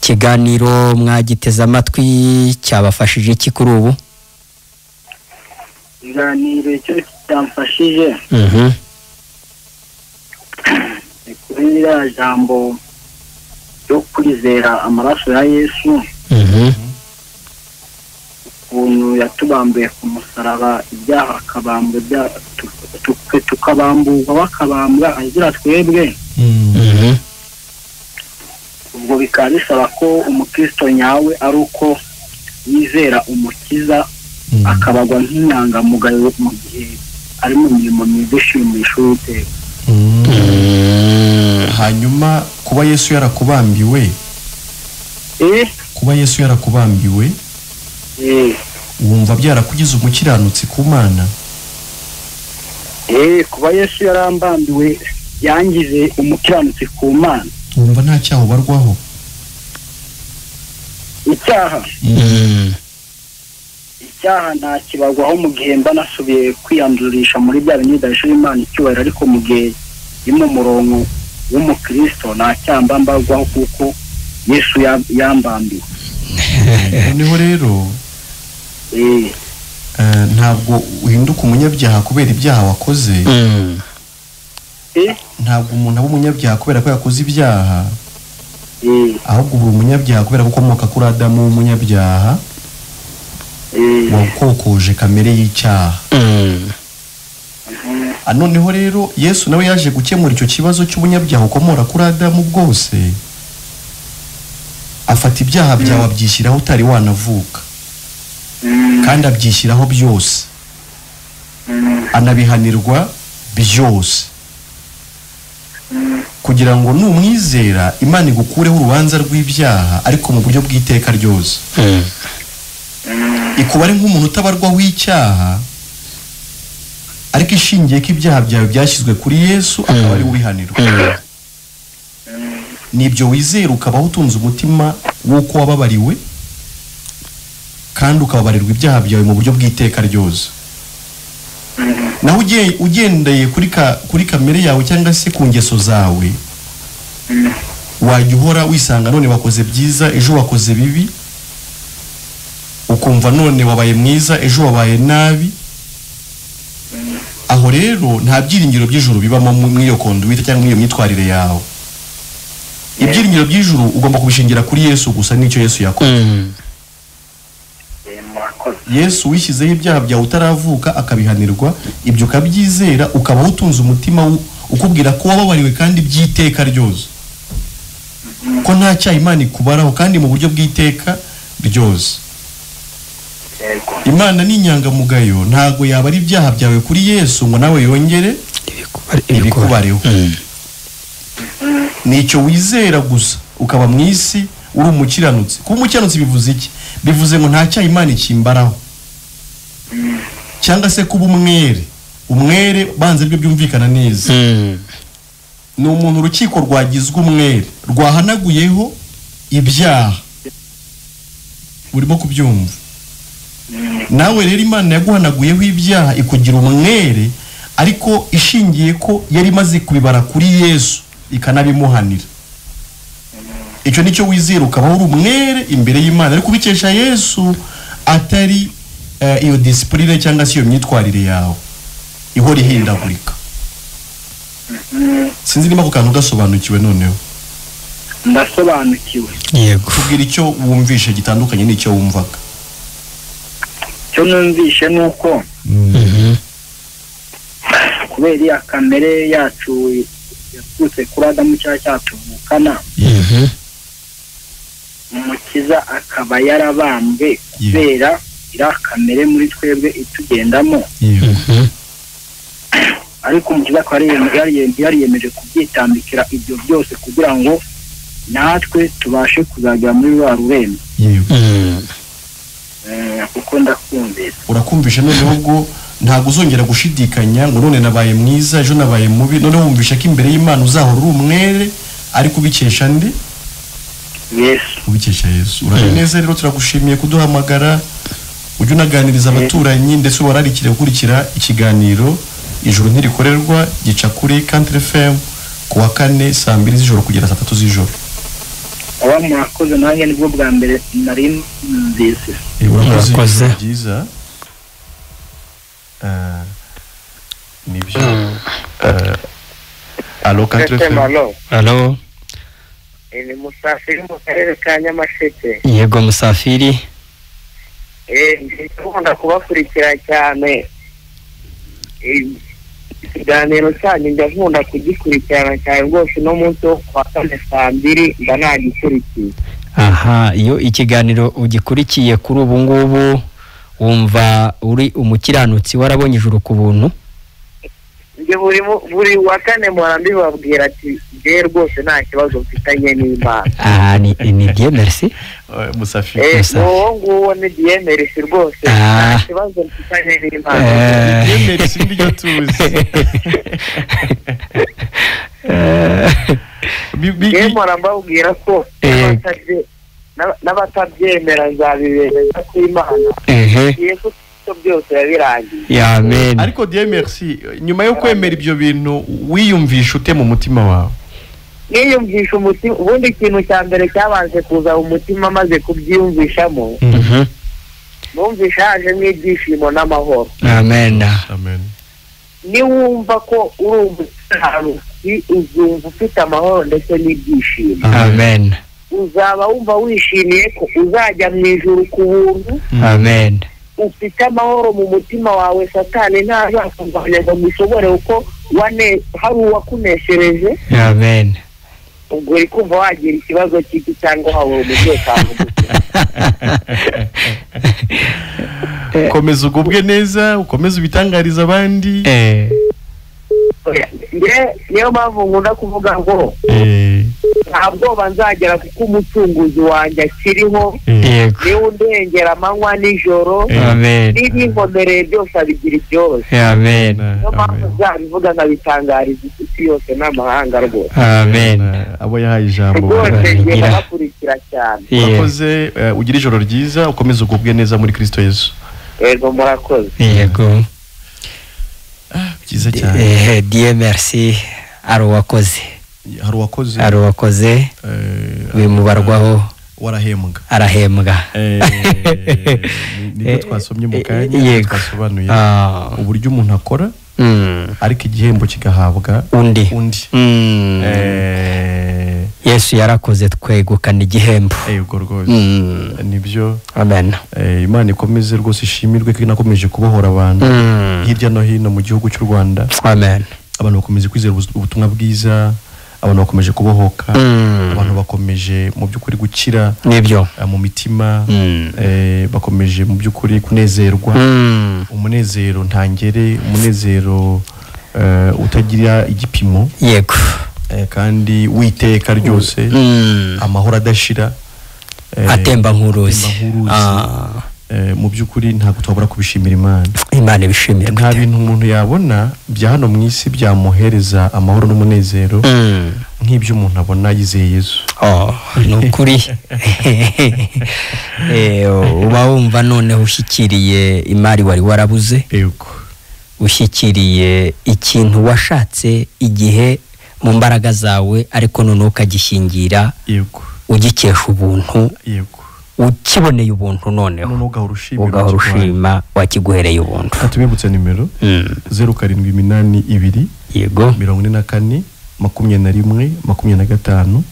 Kiganiro mwagiteze amatwi cyabafashije iki kuri ubu? Kiganiro cyo cyamfashije. Kuri ya jambo yo kwizera amaraso ya Yesu. Ukuntu yatubambuye ku musaraba ibyaha akabambwa tukabamburwa bakabambwa agira twebwe. Ubwo bikaba bisaba ko umukristo nyawe ari uko yizera umukiza akabagwa nk'inyangamugayo mu gihe ari mu mirimo myiza ishimisha Uwiteka. Hanyuma kuba Yesu yarakubambiwe. Kuba Yesu yarakubambiwe. Wumva byarakugize umukiranutsi ku Mana? Kuba Yesu yarambambiwe yangize umukiranutsi ku Mana. Wumva nta cyaho barwaho? Icyaha nta kibagwaho mu gihe mba nasubiye kwiyandurisha muri bya bintu bidahesheje Imana icyubahiro, ariko mu gihe mu murongo w'umukristo nta cyamba mbagwaho kuko Yesu yambambiwe. Noneho rero ntabwo uhinduka umunyabyaha kubera ibyaha wakoze. Ntabwo umuntu aba umunyabyaha kubera ko yakoze ibyaha. Ahubwo ubu umunyabyaha kubera ko ukomoka kuri Adamu w'umunyabyaha wakokoje kamere y'icyaha. Noneho rero Yesu nawe yaje gukemura icyo kibazo cy'ubunyabyaha ukomora kuri Adamu bwose. Afata ibyaha byawe abyishyiraho utari wanavuka, kandi abyishyiraho byose, anabihanirwa byose, kugira ngo numwizera Imana igukureho urubanza rw'ibyaha ariko mu buryo bw'iteka ryose. Ikubare nk'umuntu utabarwaho icyaha ariko ishingiye ko ibyaha byawe byashyizwe kuri Yesu akaba ari ubihanirwa. Nibyo wizera ukabaho utunze umutima w'uko wababariwe kandi ukababarirwa ibyaha byawe mu buryo bw'iteka ryose. Naho ugendeye kuri kamere yawe cyangwa se ku ngeso zawe, wajya uhora wisanga none wakoze byiza ejo wakoze bibi, ukumva none wabaye mwiza ejo wabaye nabi. Aho rero nta byiringiro by'ijuru bibamo mw'iyo konduwite cyangwa mw'iyo myitwarire yawe. Ibyiringiro by'ijuru ugomba kubishingira kuri Yesu gusa, n'icyo Yesu yakoze. Yesu wishyizeho ibyaha byawe utaravuka akabihanirwa, ibyo ukabyizera ukabaho utunze umutima ukubwira ko wababariwe kandi by'iteka ryose, ko nta cyaha Imana ikubaraho kandi mu buryo bw'iteka ryose. Imana ni inyangamugayo, ntago yaba ari ibyaha byawe kuri Yesu ngo nawe yongere ibikubareho. Nicyo wizera gusa ukaba mu isi uri umukiranutsi. Kuba umukiranutsi bivuze iki? Bivuze ngo nta cyaha Imana ikimbaraho, cyangwa se kuba umwere banze byo byumvikana neza. ni umuntu urukiko rwagizwe umwere rwahanaguyeho ibyaha. Urimo kubyumva? Nawe rero Imana yaguhanaguyeho ibyaha ikugira umwere, ariko ishingiye ko yari maze kubibara kuri Yesu ikanabimuhanira. Icyo nicyo wizera ukaba uri umwere imbere y'Imana, ariko bikesha Yesu, atari iyo discipline cyangwa se iyo myitwarire yawe ihora ihindagurika. Sinzi niba kukantu gasobanukiwe noneho. Ndasobanukiwe. Yego. Tubwira icyo wumvishe gitandukanye n'icyo wumvaga. Cyo numvishe nuko kubera iya kamere yacu yatutse kuri Adamu cyaha cyatuvukana, Umukiza akaba yarabambwe kubera ira kamere muri twebwe itugendamo. Ariko Umukiza akaba yariyemeje kubyitambikira ibyo byose kugira ngo natwe tubashe kuzagera muri wa rurembo. Kuko ndakumvise. Urakumvisha noneho ubwo ntabwo uzongera gushidikanya ngo none nabaye mwiza ejo nabaye mubi, none wumvisha ko imbere y'Imana uzahora uri umwere, ariko ubikesha nde? Yesu. Ubikesha Yesu. Uraneze rero, turagushimiye kuduhamagara, ujye unaganiriza abaturanyi, ndetse wararikire gukurikira ikiganiro Ijuru Ntirikorerwa gica kuri Country FM ku wa 4 saa 2 z'ijoro kugera saa 3 z'ijoro. Murakoze, nanjye nibwo bwa mbere nari nzise. Urakoze byiza. Nibyo. Allo Country FM. Allo. Ni Musafiri mu karere ka Nyamasheke. Yego Musafiri. Ndikunda kubakurikira cyane. Ikiganiro cyanyu ndakunda kugikurikirana cyane rwose, no munsi wo kwa 4 saa 2 mba nagikurikiye. Aha, iyo ikiganiro ugikurikiye kuri ubu ngubu wumva uri umukiranutsi warabonye ijuru ku buntu? Nge buri wa 4 mpora mbibabwira ati nge rwose nta kibazo mfitanye n'Imana. Ah, ni Dieu merci. Musafiri. Nguwo ni Dieu merci rwose, nta kibazo mfitanye n'Imana. Dieu merci ndiyo tuzi. Nge mpora mbabwira ko n'abatabyemera nzabibereza ku Imana. Yesu byose yabirangiye. Amen. Ariko Dieu merci, nyuma yo kwemera ibyo bintu wiyumvisha ute mu mutima wawe? Niyumvisha umutima, ubundi ikintu cya mbere cyabanje kuza umutima maze kubyiyumvishamo, numvisha haje n'ibyishimo n'amahoro. Amen. Amen. Niwumva ko uri umukiranutsi uzumva ufite amahoro ndetse n'ibyishimo. Amen. Uzaba wumva wishimiye ko uzajya mu ijuru ku buntu. Amen. Ufite amahoro mu mutima wawe, Satani ntazakurwanya ngo mushobore uko hari uwakuneshereje. Amen. Ubwo uri kumva wagira ikibazo cy'iki cyangwa habura umutekano. Komeza ugubwe neza, ukomeze ubitangariza abandi. Niyo mpamvu nkunda kuvuga ngo ntabwo banzagera kuko umucunguzi wanjye akiriho, niwe undengera amanywa n'ijoro, n'ibinkomereye byose abigira ibyoroshye. Amen. Niyo mpamvu nzabivuga nkabitangariza isi yose n'amahanga rwose. Amen. Abo yahaye ijambo rwose ngenda bakurikira cyane. Urakoze, ugira ijoro ryiza, ukomeze ugubwe neza muri Kristo Yesu. Yego murakoze. Yego. Byiza cyane. Dieu merci, aruwakoze. Aruwakoze. Bimubarwaho. Warahembwa. Arahembwa. Nibyo twasomye mu kanya, twasobanuye uburyo umuntu akora, ariko igihembo kigahabwa undi. Yesu yarakoze twegukana igihembo. Yego rwose. Nibyo. Amen. Imana ikomeze rwose ishimirwe ko inakomeje kubohora abantu hirya no hino mu gihugu cy'u Rwanda. Amen. Abantu bakomeje kwizera ubutumwa bwiza, abantu bakomeje kubohoka, abantu bakomeje mu by'ukuri gukira nibyo mu mitima, bakomeje mu by'ukuri kunezerwa, umunezero ntangere, umunezero utagira igipimo. Yego. Kandi witeka ryose, amahoro adashira, atemba nk'uruzi. mu by'ukuri ntabwo twabura kubishimira Imana ibishimira. Nta bintu umuntu yabona bya hano mu isi byamuhereza amahoro n'umunezero nk'ibyo umuntu abona yizeye Yesu. Nukuri uba wumva noneho ushyikiriye imari wari warabuze, ushyikiriye ikintu washatse igihe mu mbaraga zawe, ariko noneho ukagishingira ugikesha ubuntu, ukiboneye ubuntu, noneho ugahora ushima wakiguhereye ubuntu. Atubibutse nimero 0782 yego 44 21 25.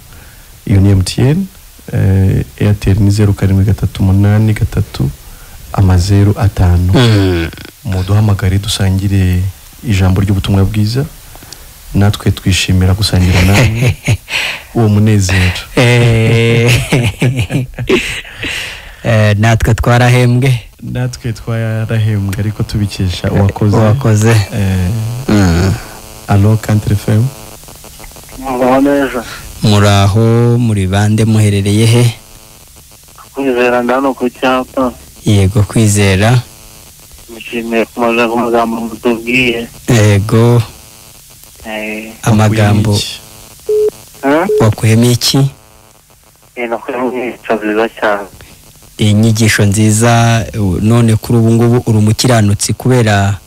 Iyo ni MTN. Airtel ni 0738 muduhamagare dusangire ijambo ry'ubutumwa bwiza, natwe twishimira gusangira namwe uwo munezero. Natwe twarahembwe ariko tubikesha uwakoze. Allo Country FM. Muraho, muri bande, muherereye he? Kwizera ndano ku cyapa. Yego, Kwizera. Mushimiye kumaza ku magambo mutubwiye. Yego. Amagambo wakuhemye iki? Nakuhemye nziza cyane. Inyigisho nziza. None kuri ubu ngubu uri umukiranutsi kubera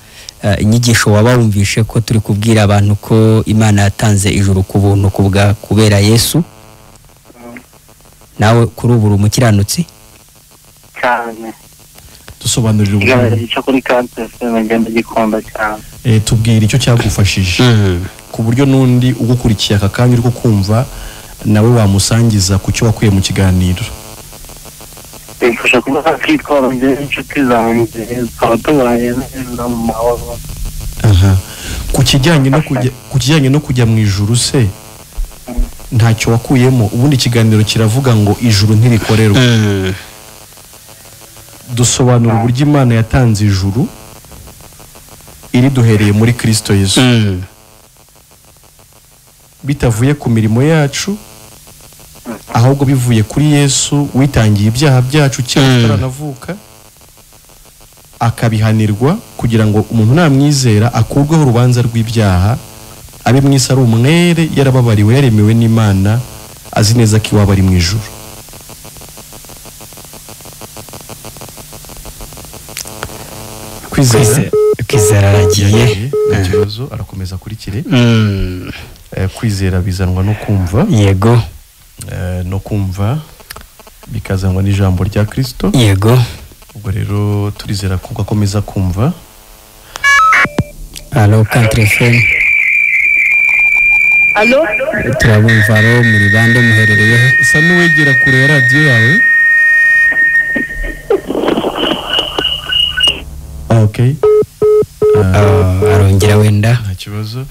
inyigisho waba wumvishe ko turi kubwira abantu ko Imana yatanze ijuru ku buntu kubera Yesu. Nawe kuri ubu uri umukiranutsi cyane. Dusobanurira icyo kuri Country FM ngenda gikunda cyane. Tubwira icyo cyagufashije ku buryo nundi ugukurikiye aka kanya uri kumva nawe wamusangiza ku cyo wakuye mu kiganiro. Bifasha kuba kwitwara nje inshuti zanjye twatubaye neza mu mahoro. Ku kijyanye no kujya mu ijuru se ntacyo wakuyemo? Ubundi ikiganiro kiravuga ngo ijuru ntirikorerwa. Dusobanura uburyo Imana yatanze ijuru iri duhereye muri Kristo Yesu, bitavuye ku mirimo yacu, ahubwo bivuye kuri Yesu witangiye ibyaha byacu cyangwa taranavuka akabihanirwa, kugira ngo umuntu namwizera akurweho urubanza rw'ibyaha, abe mwisi ari umwere, yarababariwe, yaremewe n'Imana, azi neza ko iwaba ari mu ijuru. Kwizera aragiye, ikibazo arakomeza kuri kire. Kwizera bizanwa no kumva. Yego. No kumva bikazanwa n'ijambo rya Kristo. Yego. Ubwo rero turizera ko akomeza kumva. Allo Country FM. Allo? Turabumva, ro muri bande, muherereye he? Isa n'uwegera kure ya radio yawe. Okay. Arongera wenda. Nta kibazo.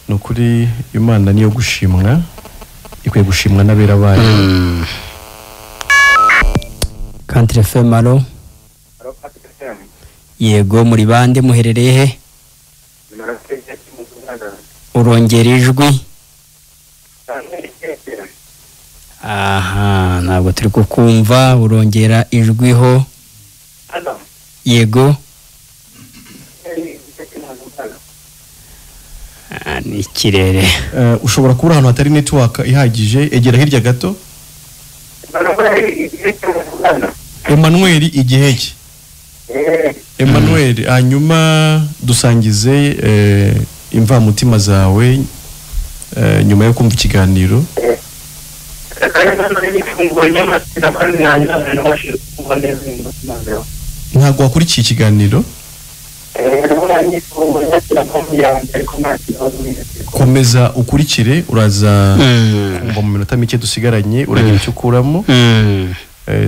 No kuri Imana niyo gushimwa, ikwiye gushimwa n'abera bayo. Country FM. Allo. Yego, muri bande, muherereye he? Urongera ijwi. Ntabwo turi kukumva, urongera ijwi ho. Yego. Ni ikirere. Ushobora kubura ahantu hatari network ihagije, egera hirya gato. Emmanuel igiheke. Emmanuel, hanyuma dusangize imvamutima zawe nyuma yo kumva ikiganiro. Ntabwo wakurikiye ikiganiro? Komeza ukurikire, uraza kumva mu minota mike dusigaranye, uragira icyo ukuramo.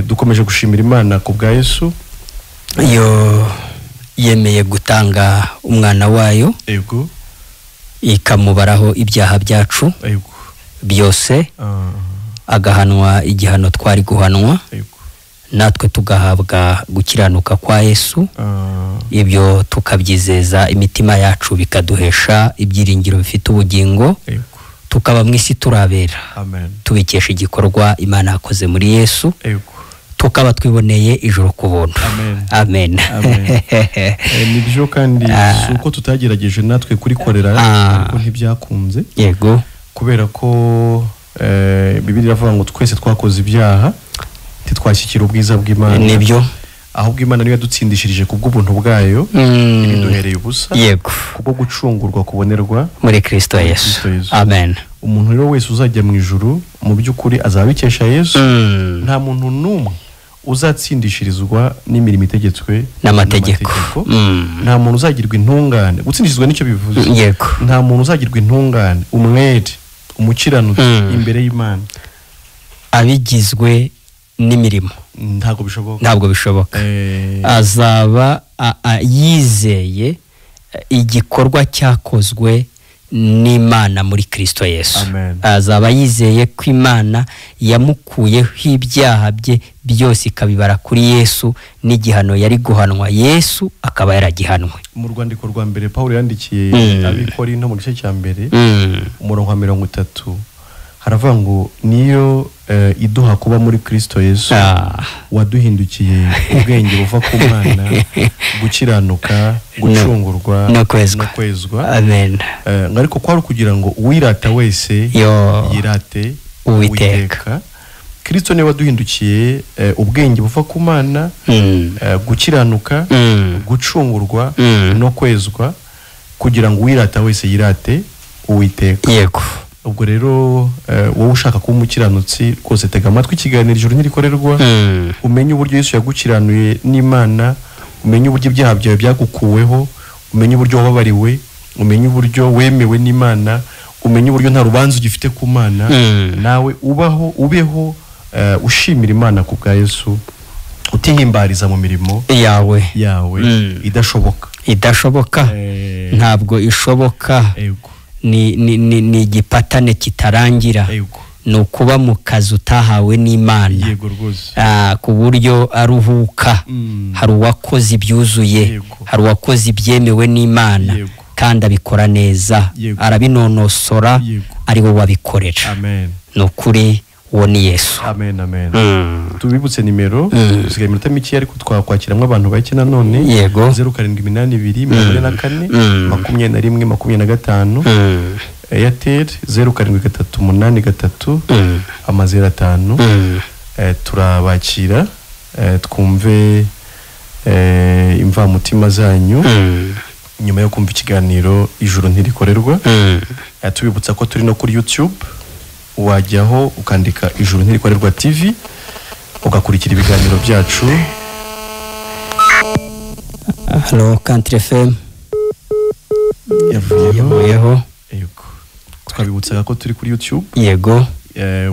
Dukomeje gushimira Imana ku bwa Yesu. Yo yemeye gutanga umwana wayo. Yego. Ikamubaraho ibyaha byacu. Yego. Byose. Agahanwa igihano twari guhanwa. Yego. Natwe tugahabwa gukiranuka kwa Yesu. Ibyo tukabyizeza imitima yacu, bikaduhesha ibyiringiro bifite ubugingo. Yego. Tukaba mwisi turabera. Amen. Tubikesha igikorwa Imana yakoze muri Yesu. Yego. tukaba twiboneye ijuru ku buntu. Amen. Nibyo kandi suko tutagerageje natwe kurikorera ariko ntibyakunze. Yego. Kubera ko Bibiliya iravuga ngo twese twakoze ibyaha titwashyikira ubwiza bw'Imana. Nibyo. Ahubwo Imana niyo yadutsindishirije kubw'ubuntu bwayo ibiduhereye ubusa. Yego. Kubwo gucungurwa kubonerwa muri Kristo Yesu. Amen. Umuntu rero wese uzajya mu ijuru mu by'ukuri azabikesha Yesu. Nta muntu n'umwe uzatsindishirizwa n'imirimo itegetswe n'amategeko. Nta muntu uzagirwa intungane. Gutsindishizwa nicyo bivuze. Yego. Nta muntu uzagirwa intungane, umwere, umukiranutsi imbere y'Imana abigizwe n'imirimo. Ntabwo bishoboka. Azaba yizeye igikorwa cyakozwe n'Imana muri Kristo Yesu. Azaba yizeye ko Imana yamukuyeho ibyaha bye byose ikabibara kuri Yesu n'igihano yari guhanwa Yesu akaba yaragihanwe. Mu rwandiko rwa mbere Paulo yandikiye Abikorinto mu gice cya mbere umurongo wa 30 haravuga ngo niyo iduha kuba muri Kristo Yesu waduhindukiye ubwenge buva ku Mana, gukiranuka, gucungurwa no kwezwa. Amen. Ariko kwari kugira ngo uwirata wese yirate Uwiteka. Kristo niwe waduhindukiye ubwenge buva ku Mana, gukiranuka, gucungurwa no kwezwa, kugira ngo uwirata wese yirate Uwiteka. Yego. Ubwo rero wowe ushaka kuba umukiranutsi rwose tega amatwi ikiganiro ijuru ntirikorerwa, umenye uburyo Yesu yagukiranuye n'Imana, umenye uburyo ibyaha byawe byagukuweho, umenye uburyo wababariwe, umenye uburyo wemewe n'Imana, umenye uburyo nta rubanza ugifite ku Mana. Nawe ubeho ushimira Imana ku bwa Yesu, utihimbariza mu mirimo yawe idashoboka. Ntabwo ishoboka. Ni igipatane kitarangira. Ni ukuba mu kazi utahawe n'Imana ku buryo aruhuka. Hari uwakoze ibyuzuye, hari uwakoze ibyemewe n'Imana kandi abikora neza, arabinonosora, ari we wabikorera. Ni ukuri uwo ni Yesu. Amen. Tubibutse nimero dusigaye iminota mike ariko twakwakiramo abantu bake nanone. 0782 44 21 Airtel 078383 5. Turabakira twumve imvamutima zanyu nyuma yo kumva ikiganiro ijuru ntirikorerwa. Tubibutsa ko turi no kuri YouTube, wajyaho ukandika ijuru ntirikorerwa TV ugakurikira ibiganiro byacu. Hello Country FM yavuyeho. Yego. Twabibutsaga ko turi kuri YouTube. Yego.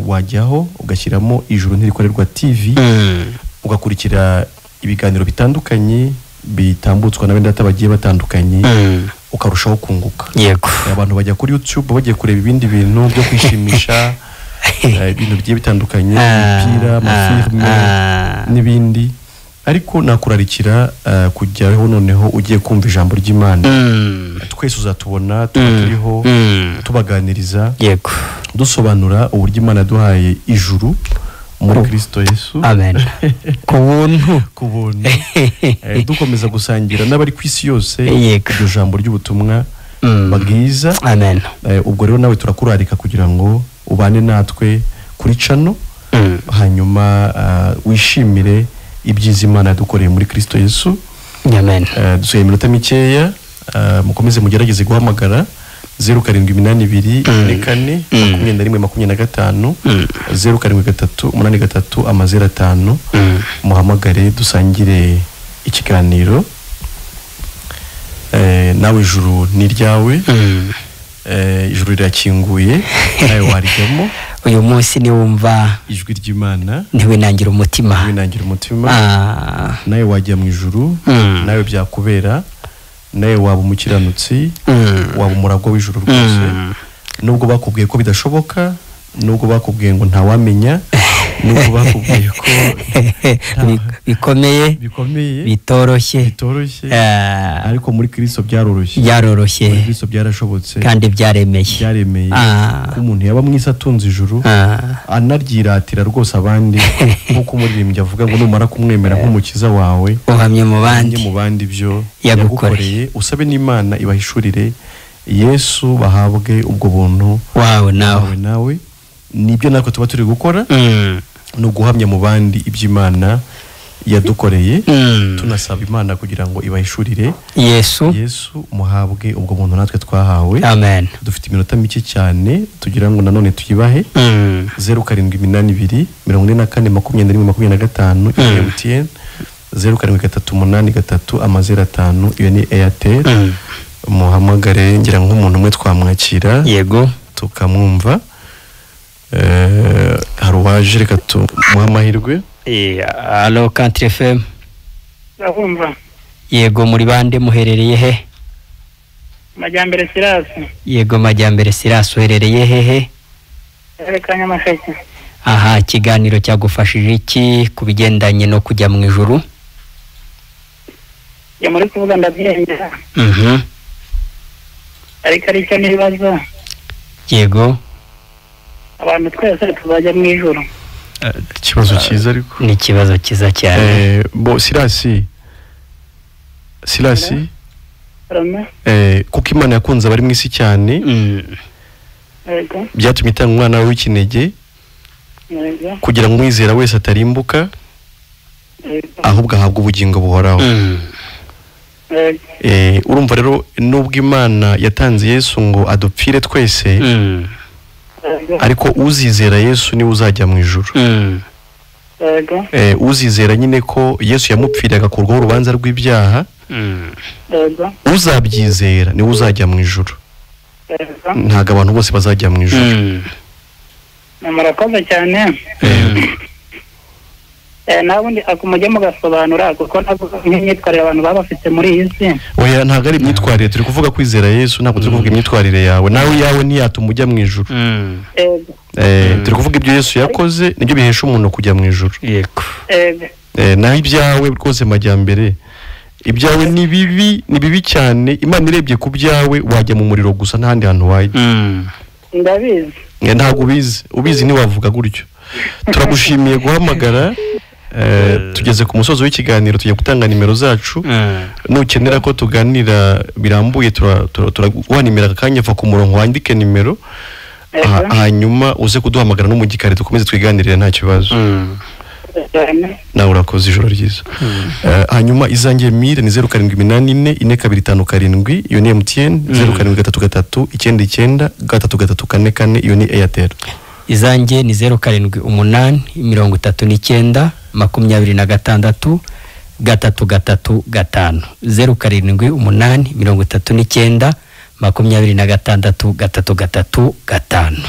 Wajyaho ugashyiramo ijuru ntirikorerwa TV ugakurikira ibiganiro bitandukanye bitambutswa n'abendata bagiye batandukanye, ukarushaho kunguka. Yego. Abantu bajya kuri YouTube bagiye kureba ibindi bintu byo kwishimisha, ibintu bigiye bitandukanye, imipira, amafilme n'ibindi, ariko nakurarikira kujyaho noneho ugiye kumva ijambo ry'Imana. Twese uzatubona turiho tubaganiriza, dusobanura uburyo Imana yaduhaye ijuru muri Kristo Yesu. Amen. Ku buntu. Dukomeza gusangira n'abari ku isi yose iryo jambo ry'ubutumwa bwiza. Amen. Ubwo rero nawe turakurarika kugira ngo ubane natwe kuri cano, hanyuma wishimire ibyiza Imana yadukoreye muri Kristo Yesu. Amen. Dusuye iminota mikeya, mukomeze mugerageze guhamagara 0782 44 21 078383 muhamagare dusangire ikiganiro. Nawe ijuru ni ryawe, ijuru rirakinguye, nawe warijyamo. Uyu munsi ni wumva ijwi ry'Imana ntiwinangira umutima, nawe wajya mu ijuru, nawe byakubera, nawe waba umukiranutsi, waba umuragwa w'ijuru rwose. Nubwo bakubwiye ko bidashoboka, nubwo bakubwiye ngo ntawamenya, nuko bakubwiye ko bikomeye bitoroshye ariko muri Kristo byaroroshye muri Kristo byarashobotse kandi byaremeye ko umuntu yaba mwisa atunze ijuru anaryiratira rwose abandi nkuko umuririmbyi avuga ngo numara kumwemera nk'umukiza wawe uhamye mu bandi byo yagukoreye usabe n'Imana ibahishurire Yesu bahabwe ubwo buntu wawe nawe nibyo natwe tuba turi gukora no guhamya mu bandi iby'Imana yadukoreye tunasaba Imana kugira ngo ibahishurire Yesu muhabwe ubwo buntu natwe twahawe. Amen. Dufite iminota mike cyane tugira ngo nanone tuyibahe 0782 44 MTN 0738 iyo ni Airtel. Muhamagare ngira nk'umuntu umwe twamwakira yego tukamwumva. Hari uwaje reka tumuha amahirwe. Allo Country FM. Ndabumva. Yego muri bande muherereye he? Majyambere Silas. Yego Majyambere Silas uherereye hehe? Reka Nyamasheke. Aha, ikiganiro cyagufashije iki kubigendanye no kujya mu ijuru? Ya muri kuvuga ndabyengera. Ariko ari cyo nibaza. Yego. Abantu twese tuzajya mu ijuru. Ikibazo cyiza ariko. Ni ikibazo cyiza cyane. Bo Silasi. Kuko Imana yakunze abari mu isi cyane. Yego. Byatumye itanga umwana we w'ikinege. Yego. Kugira ngo umwizera wese atarimbuka. Yego. Ahubwo ahabwa ubugingo buhoraho. Urumva rero nubwo Imana yatanze Yesu ngo adupfire twese. Ariko uzizera Yesu ni uzajya mu ijuru. Yego. Uzizera nyine ko Yesu yamupfiriye agakurwaho urubanza rw'ibyaha. Yego. Uzabyizera ni uzajya mu ijuru. Yego. Ntago abantu bose bazajya mu ijuru. Murakoze cyane. Nabundi akumujye mugasobanura kuko navuga imyitwarire abantu baba bafite muri iyi si. Oya ntago ari imyitwarire turi kuvuga kwizera Yesu ntabwo turi kuvuga imyitwarire yawe nawe yawe ntiyatuma ujya mu ijuru. Turi kuvuga ibyo Yesu yakoze nibyo bihesha umuntu kujya mu ijuru. Yego. Naho ibyawe rwose Majyambere ibyawe ni bibi cyane. Imana irebye ku byawe wajya mu muriro gusa ntandi hantu wajya. Ndabizi. Ntabwo ubizi ntiwavuga gutyo. Turagushimiye guhamagara. Tugeze ku musozo w'ikiganiro tugiye gutanga nimero zacu. Nukenera ko tuganira birambuye turaguha nimero akanya va ku murongo wandike nimero. Hanyuma uze kuduhamagara no mu gikari dukomeze twiganirire nta kibazo. Nawe urakoze ijoro ryiza. Hanyuma izange Emile ni 0784 iyo ni MTN 0733 iyo ni Airtel. Izange ni 0788 39 26 335 0788 39 26 335.